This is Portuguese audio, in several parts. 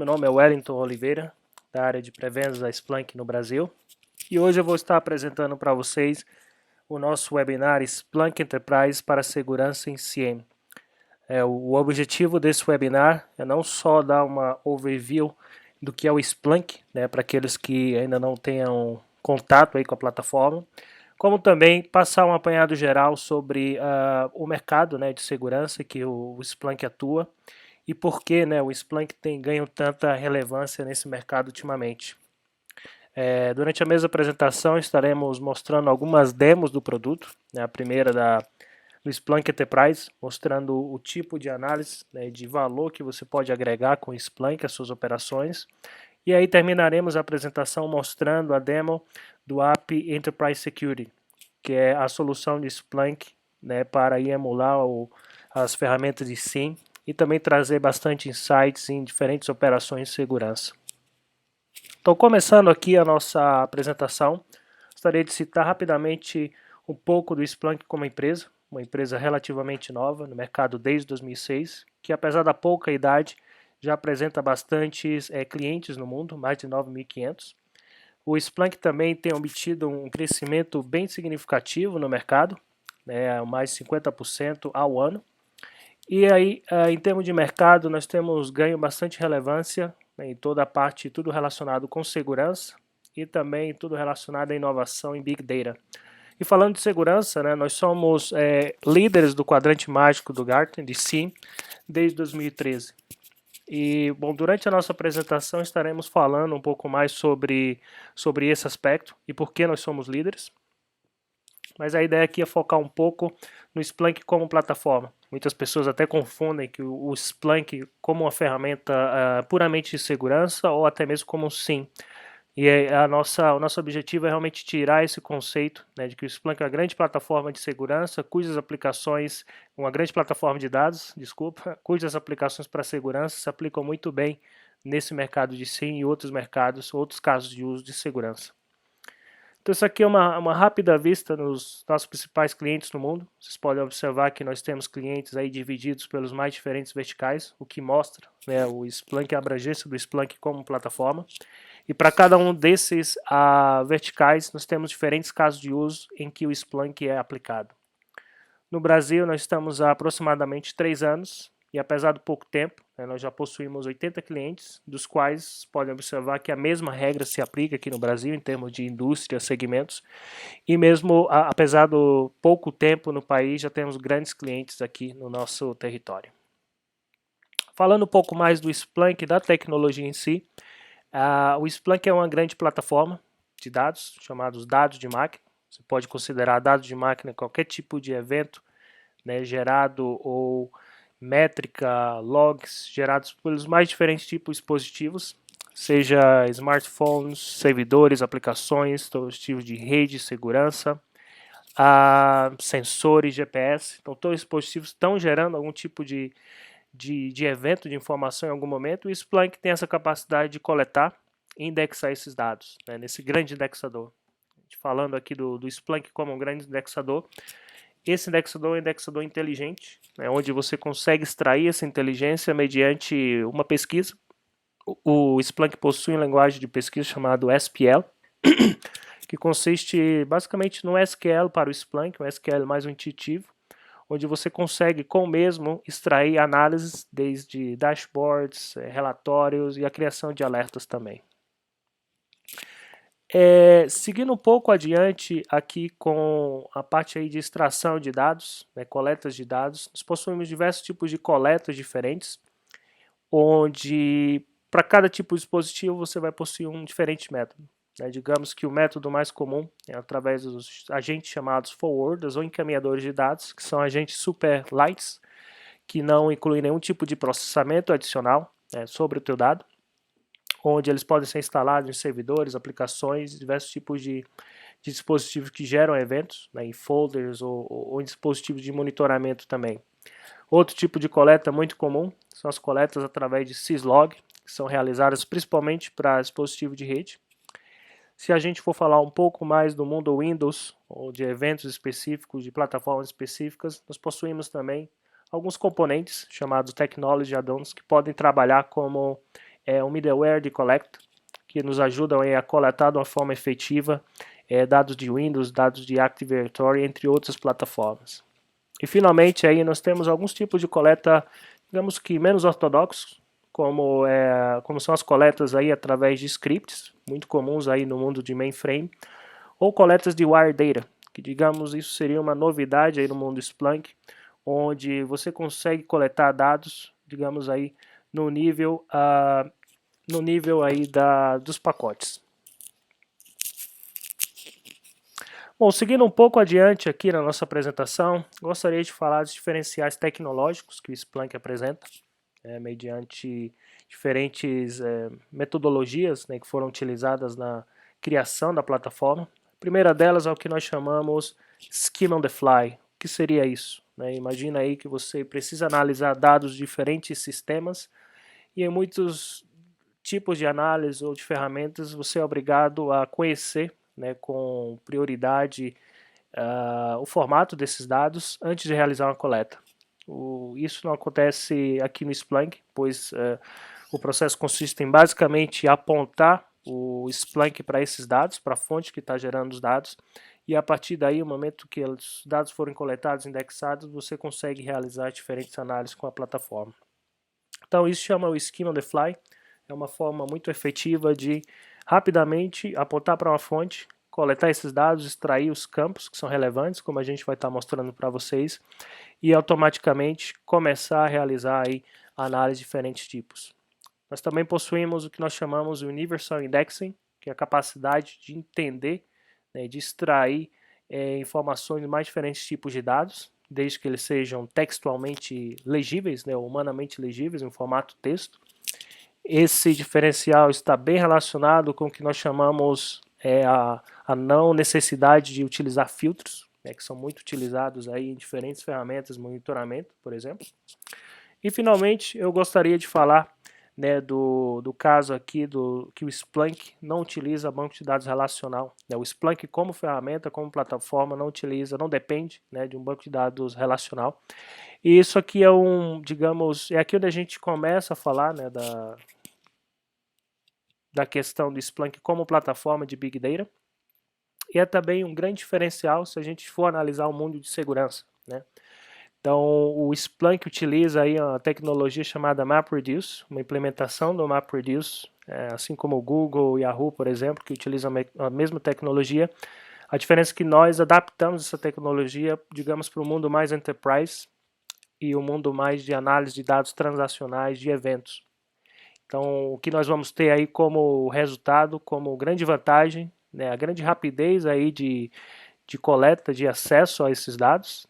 nome é Wellington Oliveira, da área de pré-vendas da Splunk no Brasil. E hoje eu vou estar apresentando para vocês o nosso webinar Splunk Enterprise para Segurança em CIEM. O objetivo desse webinar é não só dar uma overview do que é o Splunk, né, para aqueles que ainda não tenham contato aí com a plataforma, como também passar um apanhado geral sobre o mercado, né, de segurança que o Splunk atua e por que, né, o Splunk tem ganho tanta relevância nesse mercado ultimamente. Durante a mesma apresentação estaremos mostrando algumas demos do produto, né, a primeira do Splunk Enterprise, mostrando o tipo de análise, né, de valor que você pode agregar com o Splunk às suas operações. E aí terminaremos a apresentação mostrando a demo do app Enterprise Security, que é a solução de Splunk, né, para emular as ferramentas de SIEM e também trazer bastante insights em diferentes operações de segurança. Então, começando aqui a nossa apresentação, gostaria de citar rapidamente um pouco do Splunk como empresa, uma empresa relativamente nova no mercado desde 2006, que apesar da pouca idade, já apresenta bastantes clientes no mundo, mais de 9.500. O Splunk também tem obtido um crescimento bem significativo no mercado, né, mais de 50% ao ano. E aí, em termos de mercado, nós temos ganho bastante relevância, né, em toda a parte, tudo relacionado com segurança e também tudo relacionado à inovação em Big Data. E falando de segurança, né, nós somos líderes do quadrante mágico do Gartner, de SIEM, desde 2013. E, bom, durante a nossa apresentação estaremos falando um pouco mais sobre esse aspecto e por que nós somos líderes. Mas a ideia aqui é focar um pouco no Splunk como plataforma. Muitas pessoas até confundem que o Splunk como uma ferramenta puramente de segurança ou até mesmo como um SIEM. E o nosso objetivo é realmente tirar esse conceito, né, de que o Splunk é uma grande plataforma de segurança, cujas aplicações, uma grande plataforma de dados, desculpa, cujas aplicações para segurança se aplicam muito bem nesse mercado de SIEM e outros mercados, outros casos de uso de segurança. Então isso aqui é uma rápida vista nos nossos principais clientes no mundo. Vocês podem observar que nós temos clientes aí divididos pelos mais diferentes verticais, o que mostra, né, o Splunk, a abrangência do Splunk como plataforma. E para cada um desses verticais, nós temos diferentes casos de uso em que o Splunk é aplicado. No Brasil, nós estamos há aproximadamente 3 anos, e apesar do pouco tempo, né, nós já possuímos 80 clientes, dos quais podem observar que a mesma regra se aplica aqui no Brasil, em termos de indústria, segmentos, e mesmo apesar do pouco tempo no país, já temos grandes clientes aqui no nosso território. Falando um pouco mais do Splunk, da tecnologia em si, o Splunk é uma grande plataforma de dados, chamados dados de máquina. Você pode considerar dados de máquina qualquer tipo de evento, né, gerado ou métrica, logs gerados pelos mais diferentes tipos de dispositivos, seja smartphones, servidores, aplicações, dispositivos de rede, segurança, sensores, GPS. Então, todos os dispositivos estão gerando algum tipo de evento, de informação em algum momento. O Splunk tem essa capacidade de coletar e indexar esses dados, né, nesse grande indexador. Falando aqui do Splunk como um grande indexador, esse indexador é um indexador inteligente, né, onde você consegue extrair essa inteligência mediante uma pesquisa. O Splunk possui uma linguagem de pesquisa chamada SPL, que consiste basicamente no SQL para o Splunk, um SQL mais intuitivo, onde você consegue com o mesmo extrair análises desde dashboards, relatórios e a criação de alertas também. Seguindo um pouco adiante aqui com a parte aí de extração de dados, né, coletas de dados, nós possuímos diversos tipos de coletas diferentes, onde para cada tipo de dispositivo você vai possuir um diferente método. Né? Digamos que o método mais comum é através dos agentes chamados forwarders ou encaminhadores de dados, que são agentes super lights, que não incluem nenhum tipo de processamento adicional, né, sobre o teu dado, onde eles podem ser instalados em servidores, aplicações, diversos tipos de dispositivos que geram eventos, né, em folders ou em dispositivos de monitoramento também. Outro tipo de coleta muito comum são as coletas através de syslog, que são realizadas principalmente para dispositivos de rede. Se a gente for falar um pouco mais do mundo Windows, ou de eventos específicos, de plataformas específicas, nós possuímos também alguns componentes chamados Technology Add-ons que podem trabalhar como é um middleware de collecta, que nos ajudam a coletar de uma forma efetiva dados de Windows, dados de Active Directory, entre outras plataformas. E finalmente aí nós temos alguns tipos de coleta, digamos que menos ortodoxos, como são as coletas aí através de scripts, muito comuns aí no mundo de mainframe, ou coletas de wire data, que digamos isso seria uma novidade aí no mundo Splunk, onde você consegue coletar dados, digamos aí, no nível aí dos pacotes. Bom, seguindo um pouco adiante aqui na nossa apresentação, gostaria de falar dos diferenciais tecnológicos que o Splunk apresenta, mediante diferentes metodologias, né, que foram utilizadas na criação da plataforma. A primeira delas é o que nós chamamos Schema on the Fly. O que seria isso? Imagina aí que você precisa analisar dados de diferentes sistemas e em muitos tipos de análise ou de ferramentas você é obrigado a conhecer, com prioridade o formato desses dados antes de realizar uma coleta. Isso não acontece aqui no Splunk, pois o processo consiste em basicamente apontar o Splunk para esses dados, para a fonte que está gerando os dados, e a partir daí, no momento que os dados forem coletados, indexados, você consegue realizar diferentes análises com a plataforma. Então isso chama o Schema on the Fly, é uma forma muito efetiva de rapidamente apontar para uma fonte, coletar esses dados, extrair os campos que são relevantes, como a gente vai estar mostrando para vocês, e automaticamente começar a realizar aí análise de diferentes tipos. Nós também possuímos o que nós chamamos de Universal Indexing, que é a capacidade de entender, de extrair informações de mais diferentes tipos de dados, desde que eles sejam textualmente legíveis, humanamente legíveis, em formato texto. Esse diferencial está bem relacionado com o que nós chamamos a não necessidade de utilizar filtros, que são muito utilizados aí em diferentes ferramentas de monitoramento, por exemplo. E finalmente eu gostaria de falar do caso aqui que o Splunk não utiliza banco de dados relacional. O Splunk como ferramenta, como plataforma, não depende de um banco de dados relacional. E isso aqui é aqui onde a gente começa a falar da questão do Splunk como plataforma de Big Data. E é também um grande diferencial se a gente for analisar o mundo de segurança. Então, o Splunk utiliza aí uma tecnologia chamada MapReduce, uma implementação do MapReduce, assim como o Google e Yahoo, por exemplo, que utilizam a mesma tecnologia. A diferença é que nós adaptamos essa tecnologia, digamos, para o mundo mais enterprise e o mundo mais de análise de dados transacionais de eventos. Então, o que nós vamos ter aí como resultado, como grande vantagem, a grande rapidez aí de coleta, de acesso a esses dados,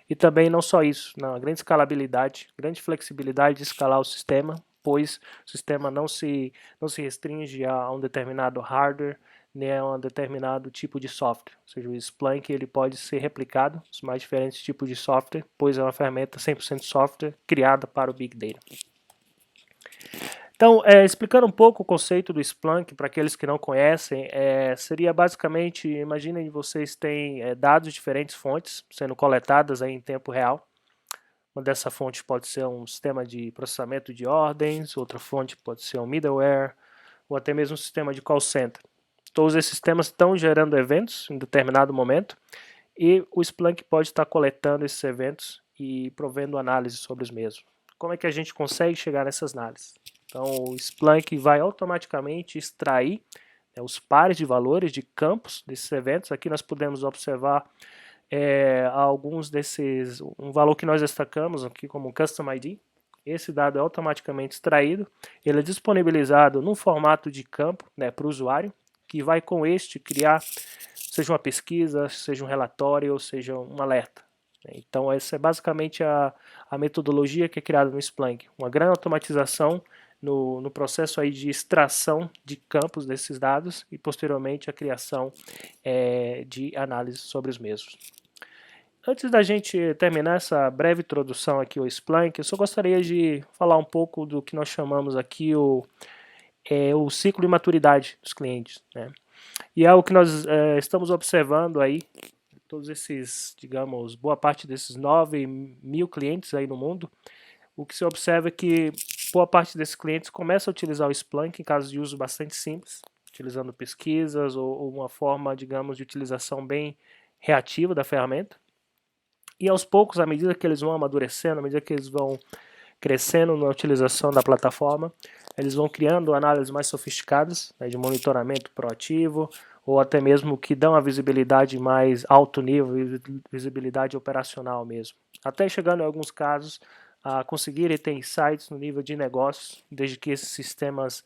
e também não só isso, a grande escalabilidade, grande flexibilidade de escalar o sistema, pois o sistema não se restringe a um determinado hardware, nem a um determinado tipo de software. Ou seja, o Splunk ele pode ser replicado nos mais diferentes tipos de software, pois é uma ferramenta 100% software criada para o Big Data. Então, explicando um pouco o conceito do Splunk para aqueles que não conhecem, seria basicamente, imaginem que vocês têm dados de diferentes fontes sendo coletadas aí em tempo real. Uma dessa fonte pode ser um sistema de processamento de ordens, outra fonte pode ser um middleware, ou até mesmo um sistema de call center. Todos esses sistemas estão gerando eventos em determinado momento, e o Splunk pode estar coletando esses eventos e provendo análise sobre os mesmos. Como é que a gente consegue chegar nessas análises? Então, o Splunk vai automaticamente extrair os pares de valores de campos desses eventos. Aqui nós podemos observar alguns desses, um valor que nós destacamos aqui como Custom ID. Esse dado é automaticamente extraído, ele é disponibilizado num formato de campo para o usuário, que vai com este criar, seja uma pesquisa, seja um relatório, ou seja um alerta. Então essa é basicamente a metodologia que é criada no Splunk, uma grande automatização no processo aí de extração de campos desses dados e posteriormente a criação de análise sobre os mesmos. Antes da gente terminar essa breve introdução aqui ao Splunk, eu só gostaria de falar um pouco do que nós chamamos aqui o ciclo de maturidade dos clientes. E é o que nós estamos observando aí, todos esses, digamos, boa parte desses 9 mil clientes aí no mundo, o que se observa é que boa parte desses clientes começa a utilizar o Splunk em casos de uso bastante simples, utilizando pesquisas ou uma forma, digamos, de utilização bem reativa da ferramenta. E aos poucos, à medida que eles vão amadurecendo, à medida que eles vão crescendo na utilização da plataforma, eles vão criando análises mais sofisticadas, né, de monitoramento proativo, ou até mesmo que dão a visibilidade mais alto nível, visibilidade operacional mesmo. Até chegando em alguns casos a conseguirem ter insights no nível de negócios, desde que esses sistemas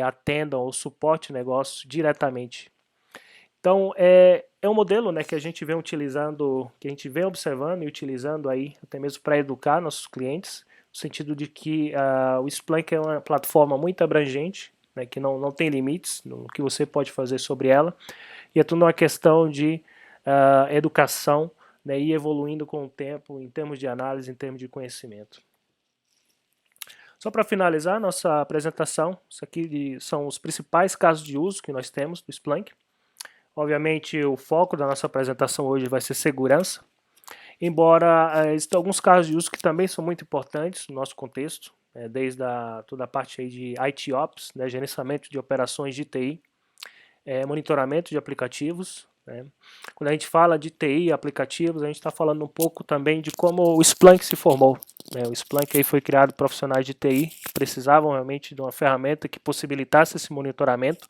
atendam ou suportem negócios diretamente. Então, é um modelo, né, que a gente vem utilizando, que a gente vem observando e utilizando aí, até mesmo para educar nossos clientes, no sentido de que o Splunk é uma plataforma muito abrangente, né, que não tem limites no que você pode fazer sobre ela, e é tudo uma questão de educação, né, e evoluindo com o tempo em termos de análise, em termos de conhecimento. Só para finalizar nossa apresentação, isso aqui são os principais casos de uso que nós temos do Splunk. Obviamente o foco da nossa apresentação hoje vai ser segurança, embora existam alguns casos de uso que também são muito importantes no nosso contexto, desde toda a parte aí de IT Ops, né, gerenciamento de operações de TI, monitoramento de aplicativos. Né. Quando a gente fala de TI e aplicativos, a gente está falando um pouco também de como o Splunk se formou. Né. O Splunk aí foi criado por profissionais de TI que precisavam realmente de uma ferramenta que possibilitasse esse monitoramento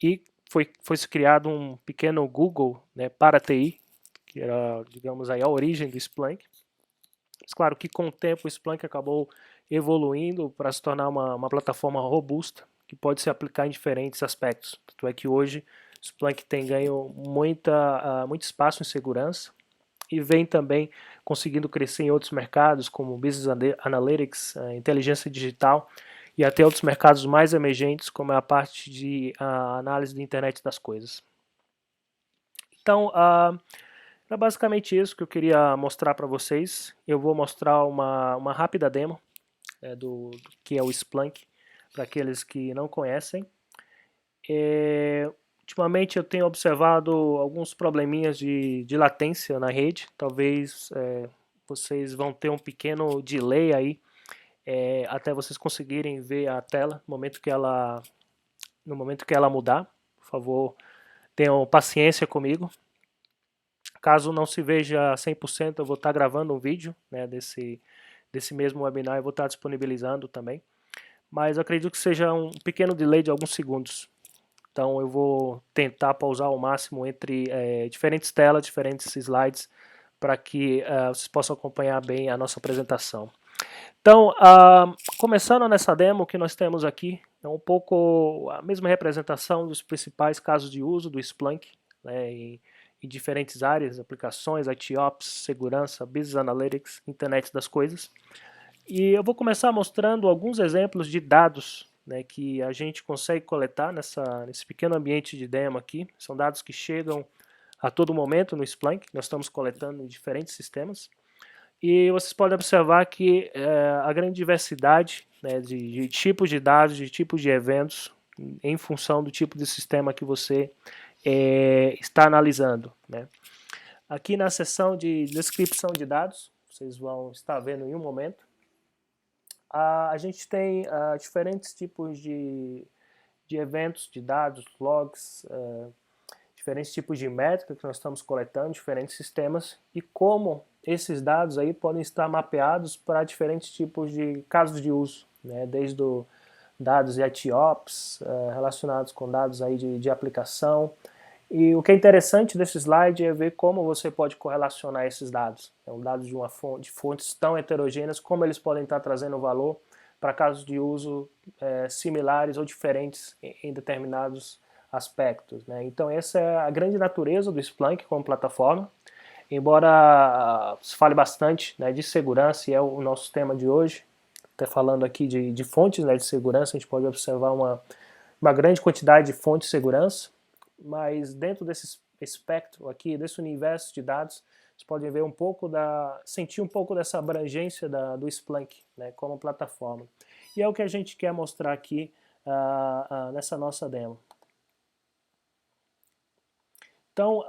e foi criado um pequeno Google, né, para TI, que era, digamos, aí a origem do Splunk. Mas claro que com o tempo o Splunk acabou evoluindo para se tornar uma plataforma robusta que pode se aplicar em diferentes aspectos. Tanto é que hoje o Splunk tem ganho muito espaço em segurança e vem também conseguindo crescer em outros mercados como Business Analytics, inteligência digital e até outros mercados mais emergentes, como é a parte de análise da internet das coisas. Então, é basicamente isso que eu queria mostrar para vocês. Eu vou mostrar uma rápida demo do que é o Splunk, para aqueles que não conhecem. Ultimamente eu tenho observado alguns probleminhas de latência na rede. Talvez vocês vão ter um pequeno delay aí até vocês conseguirem ver a tela no momento que ela mudar. Por favor, tenham paciência comigo. Caso não se veja 100%, eu vou estar gravando um vídeo, né, desse mesmo webinar, eu vou estar disponibilizando também. Mas eu acredito que seja um pequeno delay de alguns segundos. Então eu vou tentar pausar ao máximo entre diferentes telas, diferentes slides, para que vocês possam acompanhar bem a nossa apresentação. Então, começando nessa demo, o que nós temos aqui é um pouco a mesma representação dos principais casos de uso do Splunk, né, em diferentes áreas, aplicações, IT Ops, segurança, Business Analytics, Internet das Coisas. E eu vou começar mostrando alguns exemplos de dados, né, que a gente consegue coletar nesse pequeno ambiente de demo aqui. São dados que chegam a todo momento no Splunk, nós estamos coletando em diferentes sistemas. E vocês podem observar que a grande diversidade, né, de tipos de dados, de tipos de eventos, em função do tipo de sistema que você está analisando. Né. Aqui na seção de descrição de dados, vocês vão estar vendo em um momento, a gente tem diferentes tipos de eventos, de dados, logs, diferentes tipos de métricas que nós estamos coletando, diferentes sistemas, e como esses dados aí podem estar mapeados para diferentes tipos de casos de uso, né? Desde dados de IT Ops, relacionados com dados aí de aplicação. E o que é interessante desse slide é ver como você pode correlacionar esses dados. Então, dados de fontes tão heterogêneas, como eles podem estar trazendo valor para casos de uso similares ou diferentes em determinados aspectos. Né? Então, essa é a grande natureza do Splunk como plataforma. Embora se fale bastante, né, de segurança, e é o nosso tema de hoje, até falando aqui de fontes, né, de segurança, a gente pode observar uma grande quantidade de fontes de segurança, mas dentro desse espectro aqui, desse universo de dados, vocês podem ver sentir um pouco dessa abrangência do Splunk, né, como plataforma. E é o que a gente quer mostrar aqui nessa nossa demo. Então,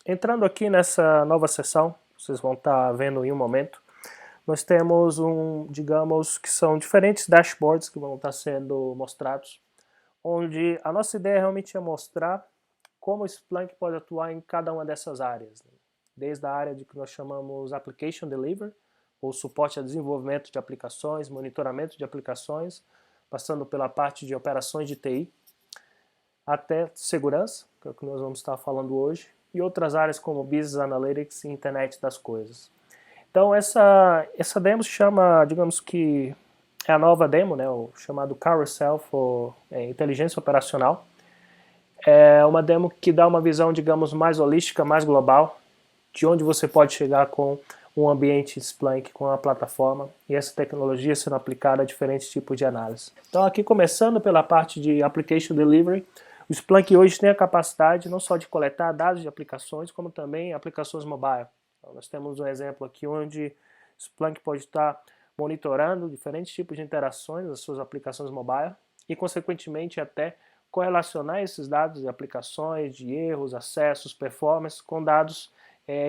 entrando aqui nessa nova seção, vocês vão estar vendo em um momento, nós temos digamos que são diferentes dashboards que vão estar sendo mostrados, onde a nossa ideia realmente é mostrar como o Splunk pode atuar em cada uma dessas áreas, né? Desde a área de que nós chamamos Application Delivery, ou suporte a desenvolvimento de aplicações, monitoramento de aplicações, passando pela parte de operações de TI, até segurança, que é o que nós vamos estar falando hoje, e outras áreas como Business Analytics e Internet das Coisas. Então essa demo se chama, digamos que é a nova demo, né, o chamado Carousel for Inteligência Operacional. É uma demo que dá uma visão, digamos, mais holística, mais global, de onde você pode chegar com um ambiente Splunk, com a plataforma, e essa tecnologia sendo aplicada a diferentes tipos de análise. Então aqui começando pela parte de Application Delivery, o Splunk hoje tem a capacidade não só de coletar dados de aplicações, como também aplicações mobile. Então, nós temos um exemplo aqui onde o Splunk pode estar monitorando diferentes tipos de interações das suas aplicações mobile e, consequentemente, até correlacionar esses dados de aplicações, de erros, acessos, performance, com dados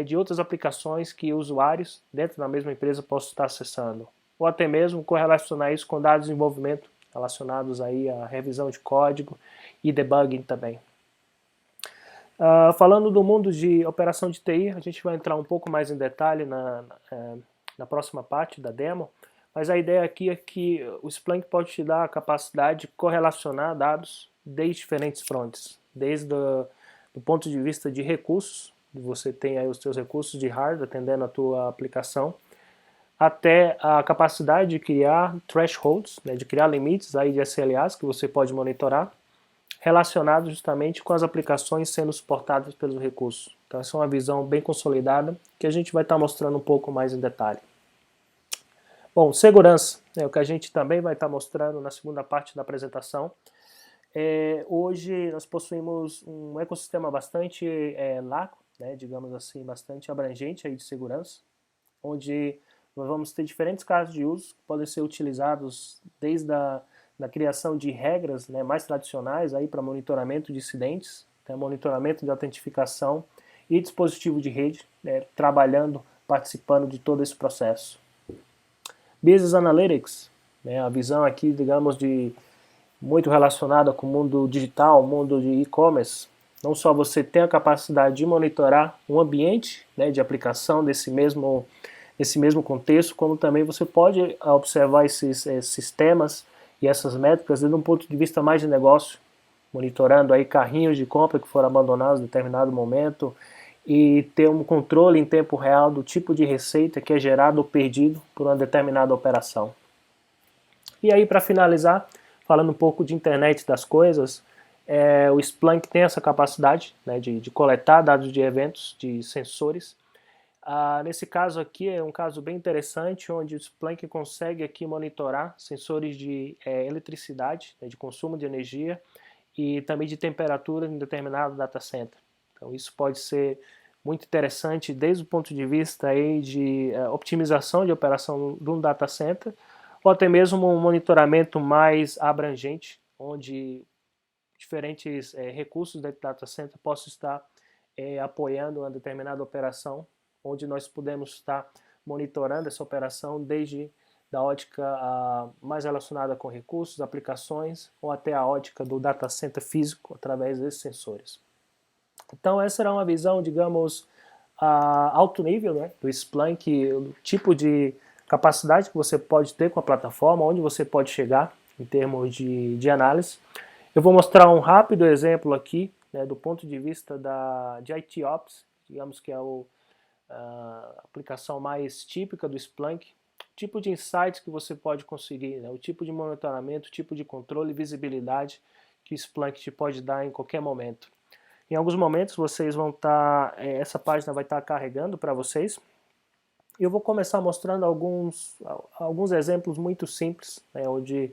de outras aplicações que usuários dentro da mesma empresa possam estar acessando. Ou até mesmo correlacionar isso com dados de desenvolvimento relacionados aí à revisão de código e debugging também. Falando do mundo de operação de TI, a gente vai entrar um pouco mais em detalhe na próxima parte da demo, mas a ideia aqui é que o Splunk pode te dar a capacidade de correlacionar dados desde diferentes frontes, desde do ponto de vista de recursos, você tem aí os seus recursos de hardware atendendo a tua aplicação, até a capacidade de criar thresholds, né, de criar limites aí de SLAs que você pode monitorar, relacionados justamente com as aplicações sendo suportadas pelos recursos. Então essa é uma visão bem consolidada que a gente vai estar mostrando um pouco mais em detalhe. Bom, segurança é o que a gente também vai estar mostrando na segunda parte da apresentação. Hoje nós possuímos um ecossistema bastante largo, né, digamos assim, bastante abrangente aí de segurança, onde nós vamos ter diferentes casos de uso que podem ser utilizados desde da criação de regras, né, mais tradicionais para monitoramento de incidentes, né, monitoramento de autentificação e dispositivo de rede, né, trabalhando, participando de todo esse processo. Business Analytics, né, a visão aqui, digamos, muito relacionada com o mundo digital, o mundo de e-commerce. Não só você tem a capacidade de monitorar um ambiente, né, de aplicação desse mesmo contexto, como também você pode observar esses sistemas e essas métricas desde um ponto de vista mais de negócio, monitorando aí carrinhos de compra que foram abandonados em determinado momento e ter um controle em tempo real do tipo de receita que é gerado ou perdido por uma determinada operação. E aí, para finalizar, falando um pouco de internet das coisas, o Splunk tem essa capacidade, né, de coletar dados de eventos, de sensores. Nesse caso aqui é um caso bem interessante, onde o Splunk consegue aqui monitorar sensores de eletricidade, né, de consumo de energia e também de temperatura em determinado data center. Então isso pode ser muito interessante desde o ponto de vista aí de optimização de operação de um data center, ou até mesmo um monitoramento mais abrangente, onde diferentes recursos dentro do data center possam estar apoiando uma determinada operação, onde nós podemos estar monitorando essa operação desde da ótica mais relacionada com recursos, aplicações, ou até a ótica do data center físico através desses sensores. Então essa era uma visão, digamos, alto nível, né, do Splunk, o tipo de capacidade que você pode ter com a plataforma, onde você pode chegar em termos de análise. Eu vou mostrar um rápido exemplo aqui, né, do ponto de vista de IT Ops, digamos que é a aplicação mais típica do Splunk, o tipo de insights que você pode conseguir, né, o tipo de monitoramento, o tipo de controle e visibilidade que o Splunk te pode dar em qualquer momento. Em alguns momentos vocês vão estar, essa página vai estar carregando para vocês. Eu vou começar mostrando alguns exemplos muito simples, né, onde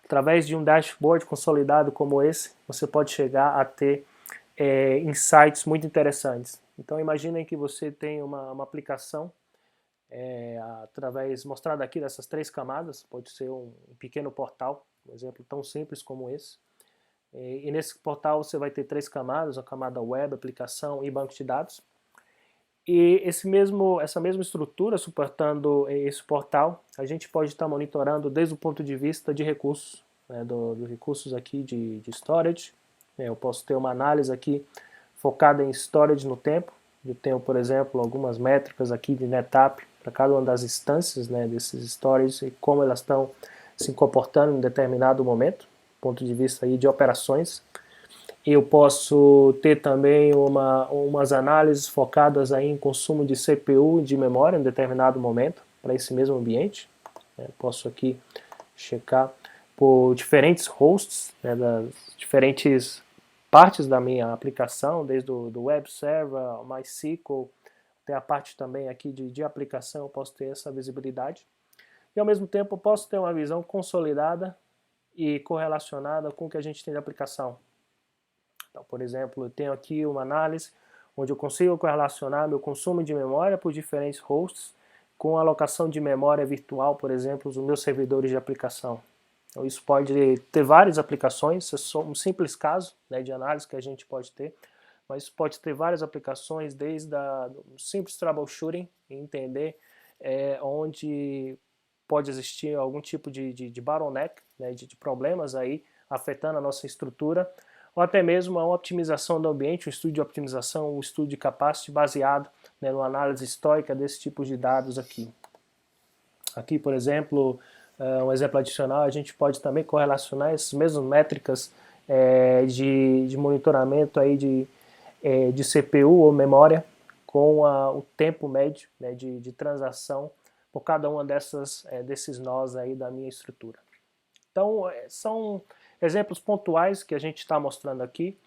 através de um dashboard consolidado como esse, você pode chegar a ter insights muito interessantes. Então imaginem que você tem uma aplicação mostrada aqui dessas 3 camadas, pode ser um pequeno portal, um exemplo tão simples como esse. E nesse portal você vai ter 3 camadas, a camada web, aplicação e banco de dados. E essa mesma estrutura suportando esse portal, a gente pode estar monitorando desde o ponto de vista de recursos, né, dos recursos aqui de storage. Eu posso ter uma análise aqui focada em storage no tempo. Eu tenho, por exemplo, algumas métricas aqui de NetApp para cada uma das instâncias, né, desses storage e como elas estão se comportando em determinado momento, ponto de vista aí de operações. Eu posso ter também umas análises focadas aí em consumo de CPU e de memória em determinado momento para esse mesmo ambiente. Posso aqui checar por diferentes hosts, né, das diferentes partes da minha aplicação, desde do web server, MySQL, até a parte também aqui de aplicação, eu posso ter essa visibilidade. E ao mesmo tempo eu posso ter uma visão consolidada e correlacionada com o que a gente tem de aplicação. Então, por exemplo, eu tenho aqui uma análise onde eu consigo correlacionar meu consumo de memória por diferentes hosts com a alocação de memória virtual, por exemplo, dos meus servidores de aplicação. Então, isso pode ter várias aplicações, isso é só um simples caso, né, de análise que a gente pode ter, mas isso pode ter várias aplicações, desde um simples troubleshooting, entender onde pode existir algum tipo de bottleneck, né, de problemas aí afetando a nossa estrutura, ou até mesmo a otimização do ambiente, um estudo de optimização, um estudo de capacity baseado, né, numa análise histórica desse tipo de dados aqui. Aqui, por exemplo, um exemplo adicional, a gente pode também correlacionar essas mesmas métricas de monitoramento aí de CPU ou memória com o tempo médio, né, de transação por cada uma desses nós aí da minha estrutura. Então, são exemplos pontuais que a gente está mostrando aqui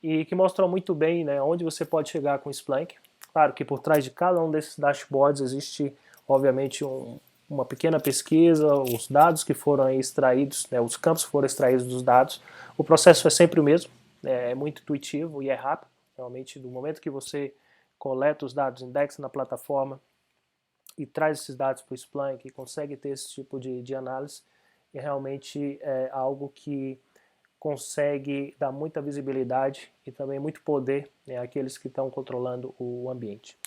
e que mostram muito bem, né, onde você pode chegar com o Splunk. Claro que por trás de cada um desses dashboards existe, obviamente, uma pequena pesquisa, os dados que foram aí extraídos, né, os campos que foram extraídos dos dados. O processo é sempre o mesmo, é muito intuitivo e é rápido. Realmente, do momento que você coleta os dados, indexa na plataforma e traz esses dados para o Splunk e consegue ter esse tipo de análise, e realmente é algo que consegue dar muita visibilidade e também muito poder, né, àqueles que estão controlando o ambiente.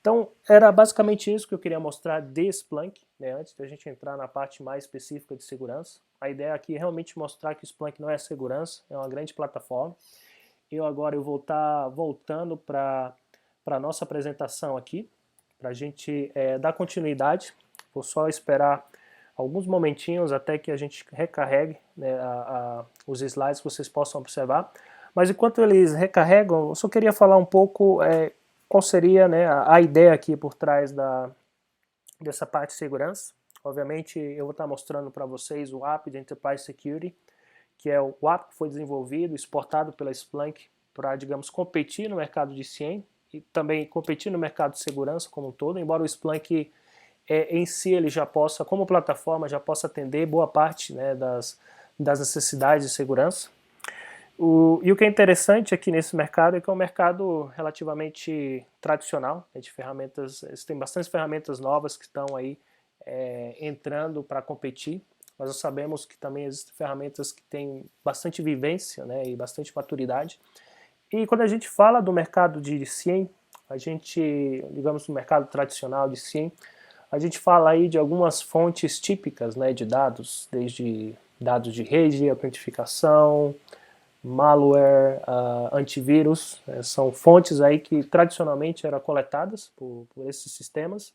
Então, era basicamente isso que eu queria mostrar de Splunk, né, antes da gente entrar na parte mais específica de segurança. A ideia aqui é realmente mostrar que o Splunk não é segurança, é uma grande plataforma. Eu vou estar voltando para a nossa apresentação aqui, para a gente dar continuidade. Vou só esperar alguns momentinhos até que a gente recarregue, né, os slides que vocês possam observar. Mas enquanto eles recarregam, eu só queria falar um pouco qual seria, né, a ideia aqui por trás dessa parte de segurança. Obviamente eu vou estar mostrando para vocês o app de Enterprise Security, que é o app que foi desenvolvido, exportado pela Splunk para, digamos, competir no mercado de CIEM e também competir no mercado de segurança como um todo, embora o Splunk em si ele já possa, como plataforma, já possa atender boa parte, né, das necessidades de segurança. E o que é interessante aqui nesse mercado é que é um mercado relativamente tradicional, né, de ferramentas, tem bastante ferramentas novas que estão aí entrando para competir, mas nós sabemos que também existem ferramentas que têm bastante vivência, né, e bastante maturidade. E quando a gente fala do mercado de SIEM, a gente, digamos, no mercado tradicional de SIEM, a gente fala aí de algumas fontes típicas, né, de dados, desde dados de rede, autentificação, malware, antivírus, são fontes aí que tradicionalmente eram coletadas por esses sistemas,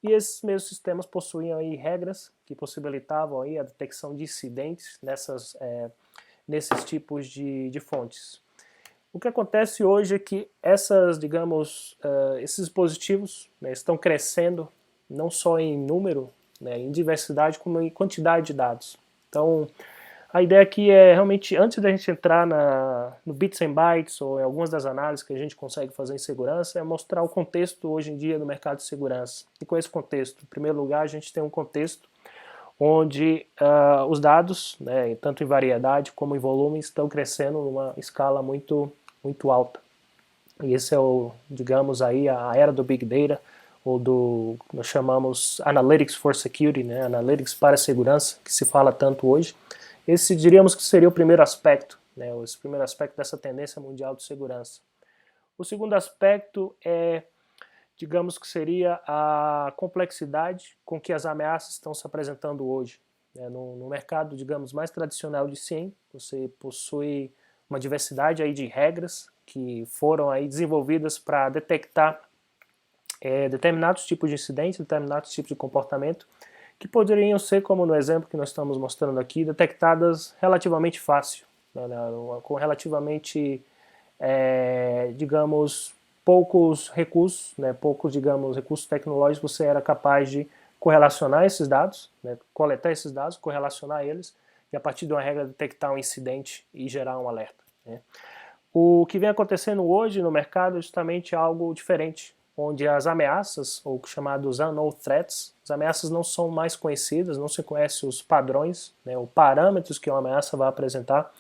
e esses mesmos sistemas possuíam aí regras que possibilitavam aí a detecção de incidentes nesses tipos de fontes. O que acontece hoje é que digamos, esses dispositivos, né, estão crescendo não só em número, né, em diversidade, como em quantidade de dados. Então, a ideia aqui é realmente, antes da gente entrar no Bits and Bytes ou em algumas das análises que a gente consegue fazer em segurança, é mostrar o contexto hoje em dia do mercado de segurança. E com esse contexto, em primeiro lugar, a gente tem um contexto onde os dados, né, tanto em variedade como em volume, estão crescendo numa escala muito, muito alta. E esse é digamos aí, a era do Big Data, ou nós chamamos Analytics for Security, né, Analytics para segurança, que se fala tanto hoje. Esse diríamos que seria o primeiro aspecto, né, esse primeiro aspecto dessa tendência mundial de segurança. O segundo aspecto é digamos que seria a complexidade com que as ameaças estão se apresentando hoje. No mercado, digamos, mais tradicional de SIEM, você possui uma diversidade aí de regras que foram aí desenvolvidas para detectar determinados tipos de incidentes, determinados tipos de comportamento, que poderiam ser, como no exemplo que nós estamos mostrando aqui, detectadas relativamente fácil, né, com relativamente, digamos, poucos recursos, né, digamos, recursos tecnológicos, você era capaz de correlacionar esses dados, né, coletar esses dados, correlacionar eles, e a partir de uma regra detectar um incidente e gerar um alerta. Né. O que vem acontecendo hoje no mercado é justamente algo diferente, onde as ameaças, ou chamados unknown threats, as ameaças não são mais conhecidas, não se conhece os padrões, né, os parâmetros que uma ameaça vai apresentar,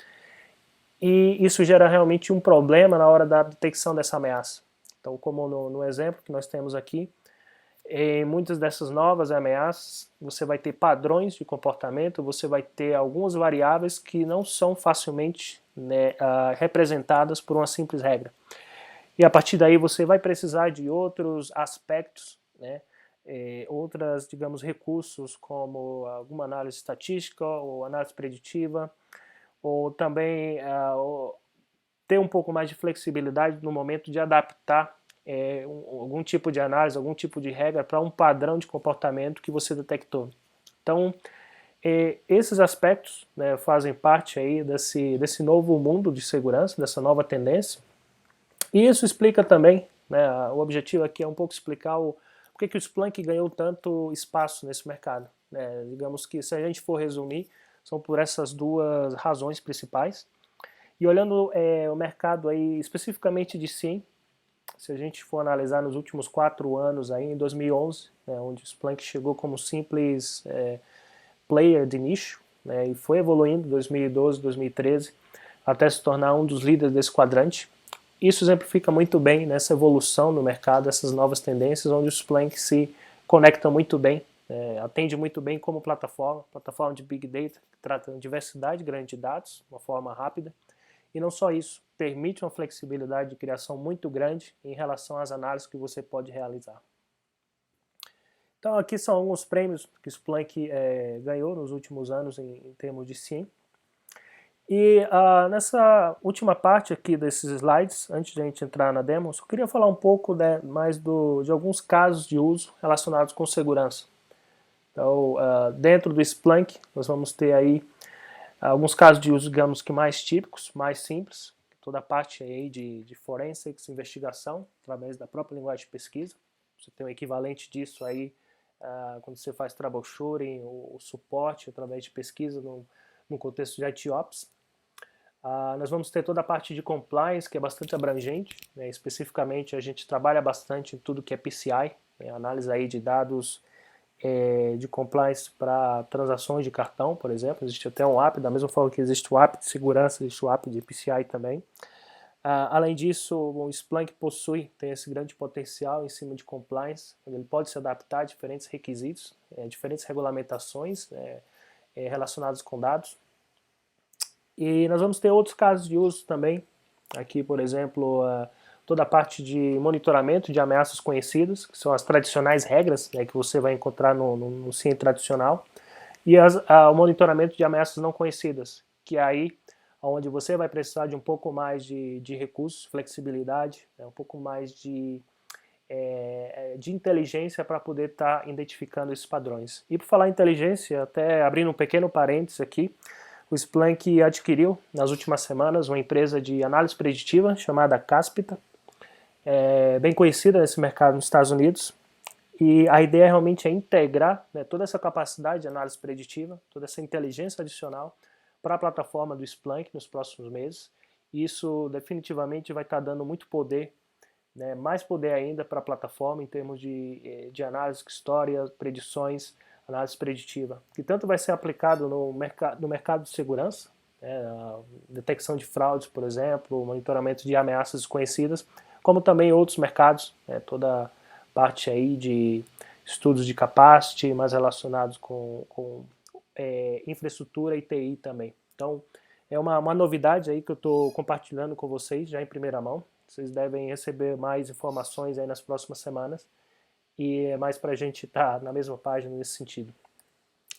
e isso gera realmente um problema na hora da detecção dessa ameaça. Então, como no exemplo que nós temos aqui, em muitas dessas novas ameaças, você vai ter padrões de comportamento, você vai ter algumas variáveis que não são facilmente, né, representadas por uma simples regra. E a partir daí você vai precisar de outros aspectos, né, outras, digamos, recursos como alguma análise estatística ou análise preditiva, ou também ter um pouco mais de flexibilidade no momento de adaptar algum tipo de análise, algum tipo de regra para um padrão de comportamento que você detectou. Então, esses aspectos, né, fazem parte aí desse novo mundo de segurança, dessa nova tendência. E isso explica também, né, o objetivo aqui é um pouco explicar por que o Splunk ganhou tanto espaço nesse mercado. Né? Digamos que, se a gente for resumir, são por essas duas razões principais. E olhando o mercado aí especificamente de SIEM, se a gente for analisar nos últimos 4 anos, aí, em 2011, né, onde o Splunk chegou como simples player de nicho, né, e foi evoluindo em 2012, 2013, até se tornar um dos líderes desse quadrante. Isso exemplifica muito bem nessa evolução no mercado, essas novas tendências, onde o Splunk se conecta muito bem, atende muito bem como plataforma de Big Data, que trata de diversidade grande de dados, de uma forma rápida. E não só isso, permite uma flexibilidade de criação muito grande em relação às análises que você pode realizar. Então aqui são alguns prêmios que o Splunk ganhou nos últimos anos em termos de SIEM. E nessa última parte aqui desses slides, antes de a gente entrar na demo, eu queria falar um pouco mais de alguns casos de uso relacionados com segurança. Então, dentro do Splunk, nós vamos ter aí alguns casos de uso, digamos que mais típicos, mais simples, toda a parte aí de forensics, investigação, através da própria linguagem de pesquisa. Você tem um equivalente disso aí quando você faz troubleshooting, o suporte através de pesquisa no contexto de ITOps. Nós vamos ter toda a parte de compliance, que é bastante abrangente, né? Especificamente a gente trabalha bastante em tudo que é PCI, né? Análise aí de dados de compliance para transações de cartão, por exemplo. Existe até um app, da mesma forma que existe o app de segurança, existe o app de PCI também. Além disso, o Splunk tem esse grande potencial em cima de compliance, onde ele pode se adaptar a diferentes requisitos, diferentes regulamentações relacionadas com dados. E nós vamos ter outros casos de uso também. Aqui, por exemplo, toda a parte de monitoramento de ameaças conhecidas, que são as tradicionais regras, né, que você vai encontrar no SIEM tradicional, e o monitoramento de ameaças não conhecidas, que é aí onde você vai precisar de um pouco mais de recursos, flexibilidade, né, um pouco mais de inteligência para poder estar identificando esses padrões. E por falar em inteligência, até abrindo um pequeno parênteses aqui, o Splunk adquiriu nas últimas semanas uma empresa de análise preditiva chamada Caspita, bem conhecida nesse mercado nos Estados Unidos, e a ideia realmente é integrar, né, toda essa capacidade de análise preditiva, toda essa inteligência adicional para a plataforma do Splunk nos próximos meses. E isso definitivamente vai estar dando muito poder, né, mais poder ainda para a plataforma em termos de análise, história, predições, análise preditiva, que tanto vai ser aplicado no mercado de segurança, detecção de fraudes, por exemplo, monitoramento de ameaças desconhecidas, como também outros mercados, toda a parte aí de estudos de capacity, mais relacionados com infraestrutura e TI também. Então, é uma novidade aí que eu estou compartilhando com vocês já em primeira mão. Vocês devem receber mais informações aí nas próximas semanas e é mais para a gente estar na mesma página nesse sentido.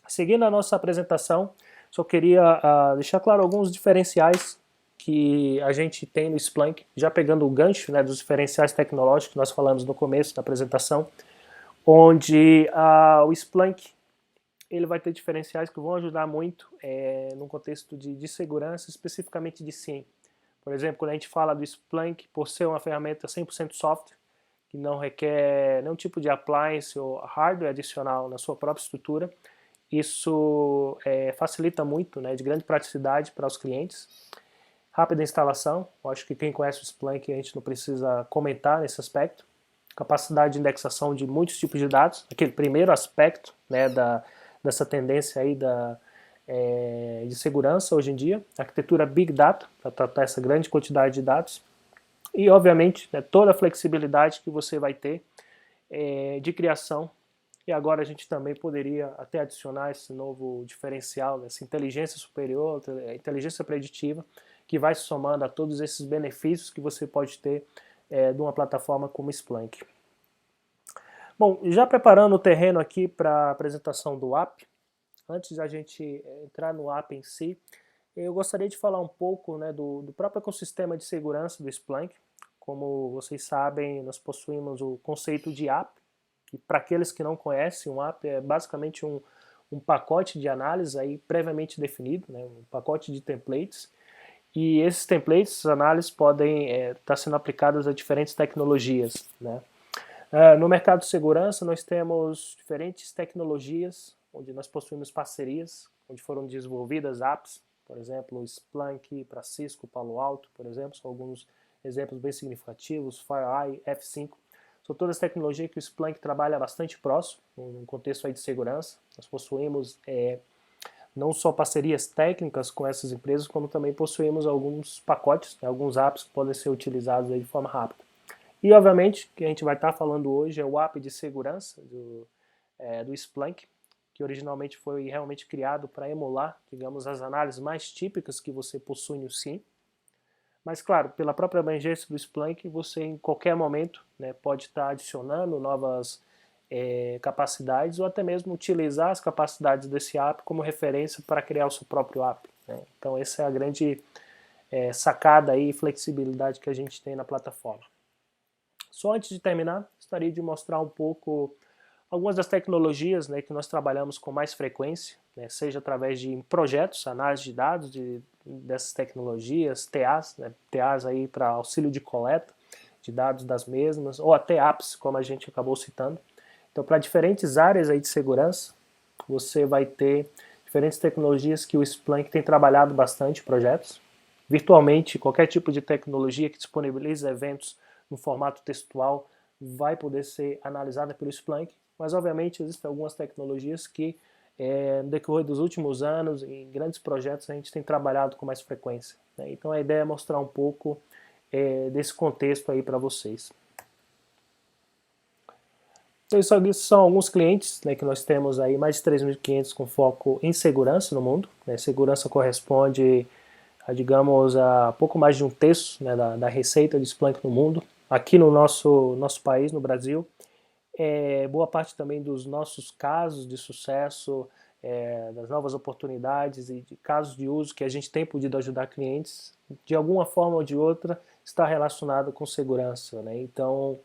Seguindo a nossa apresentação, só queria deixar claro alguns diferenciais que a gente tem no Splunk, já pegando o gancho, né, dos diferenciais tecnológicos que nós falamos no começo da apresentação, onde o Splunk ele vai ter diferenciais que vão ajudar muito no contexto de segurança, especificamente de SIEM. Por exemplo, quando a gente fala do Splunk, por ser uma ferramenta 100% software, que não requer nenhum tipo de appliance ou hardware adicional na sua própria estrutura, isso facilita muito, né, de grande praticidade para os clientes. Rápida instalação, eu acho que quem conhece o Splunk a gente não precisa comentar nesse aspecto. Capacidade de indexação de muitos tipos de dados, aquele primeiro aspecto, né, dessa tendência aí de segurança hoje em dia. Arquitetura Big Data, para tratar essa grande quantidade de dados. E, obviamente, né, toda a flexibilidade que você vai ter de criação. E agora a gente também poderia até adicionar esse novo diferencial, essa inteligência superior, inteligência preditiva, que vai se somando a todos esses benefícios que você pode ter de uma plataforma como Splunk. Bom, já preparando o terreno aqui para a apresentação do app, antes da gente entrar no app em si, eu gostaria de falar um pouco, né, do próprio ecossistema de segurança do Splunk. Como vocês sabem, nós possuímos o conceito de app, que para aqueles que não conhecem, um app é basicamente um pacote de análise aí previamente definido, né, um pacote de templates. E esses templates, essas análises podem estar sendo aplicadas a diferentes tecnologias, né? No mercado de segurança, nós temos diferentes tecnologias, onde nós possuímos parcerias, onde foram desenvolvidas apps, por exemplo, Splunk para Cisco, Palo Alto, por exemplo, são alguns exemplos bem significativos, FireEye, F5, são todas tecnologias que o Splunk trabalha bastante próximo, no contexto aí de segurança. Nós possuímos não só parcerias técnicas com essas empresas, como também possuímos alguns pacotes, né, alguns apps que podem ser utilizados aí de forma rápida. E, obviamente, o que a gente vai estar falando hoje é o app de segurança do Splunk, que originalmente foi realmente criado para emular, digamos, as análises mais típicas que você possui no SIEM. Mas, claro, pela própria abrangência do Splunk, você em qualquer momento, né, pode estar adicionando novas capacidades ou até mesmo utilizar as capacidades desse app como referência para criar o seu próprio app, né? Então essa é a grande sacada e flexibilidade que a gente tem na plataforma. Só antes de terminar, gostaria de mostrar um pouco algumas das tecnologias, né, que nós trabalhamos com mais frequência, né, seja através de projetos, análise de dados dessas tecnologias, TAs, né, TAs aí para auxílio de coleta de dados das mesmas, ou até apps, como a gente acabou citando. Então, para diferentes áreas aí de segurança, você vai ter diferentes tecnologias que o Splunk tem trabalhado bastante em projetos. Virtualmente, qualquer tipo de tecnologia que disponibilize eventos no formato textual vai poder ser analisada pelo Splunk, mas obviamente existem algumas tecnologias que no decorrer dos últimos anos, em grandes projetos, a gente tem trabalhado com mais frequência, né? Então a ideia é mostrar um pouco desse contexto aí para vocês. Então, isso são alguns clientes, né, que nós temos aí, mais de 3.500 com foco em segurança no mundo, né? Segurança corresponde a, digamos, a pouco mais de um terço, né, da receita de Splunk no mundo. Aqui no nosso país, no Brasil, boa parte também dos nossos casos de sucesso, das novas oportunidades e de casos de uso que a gente tem podido ajudar clientes, de alguma forma ou de outra, está relacionado com segurança, né? Então,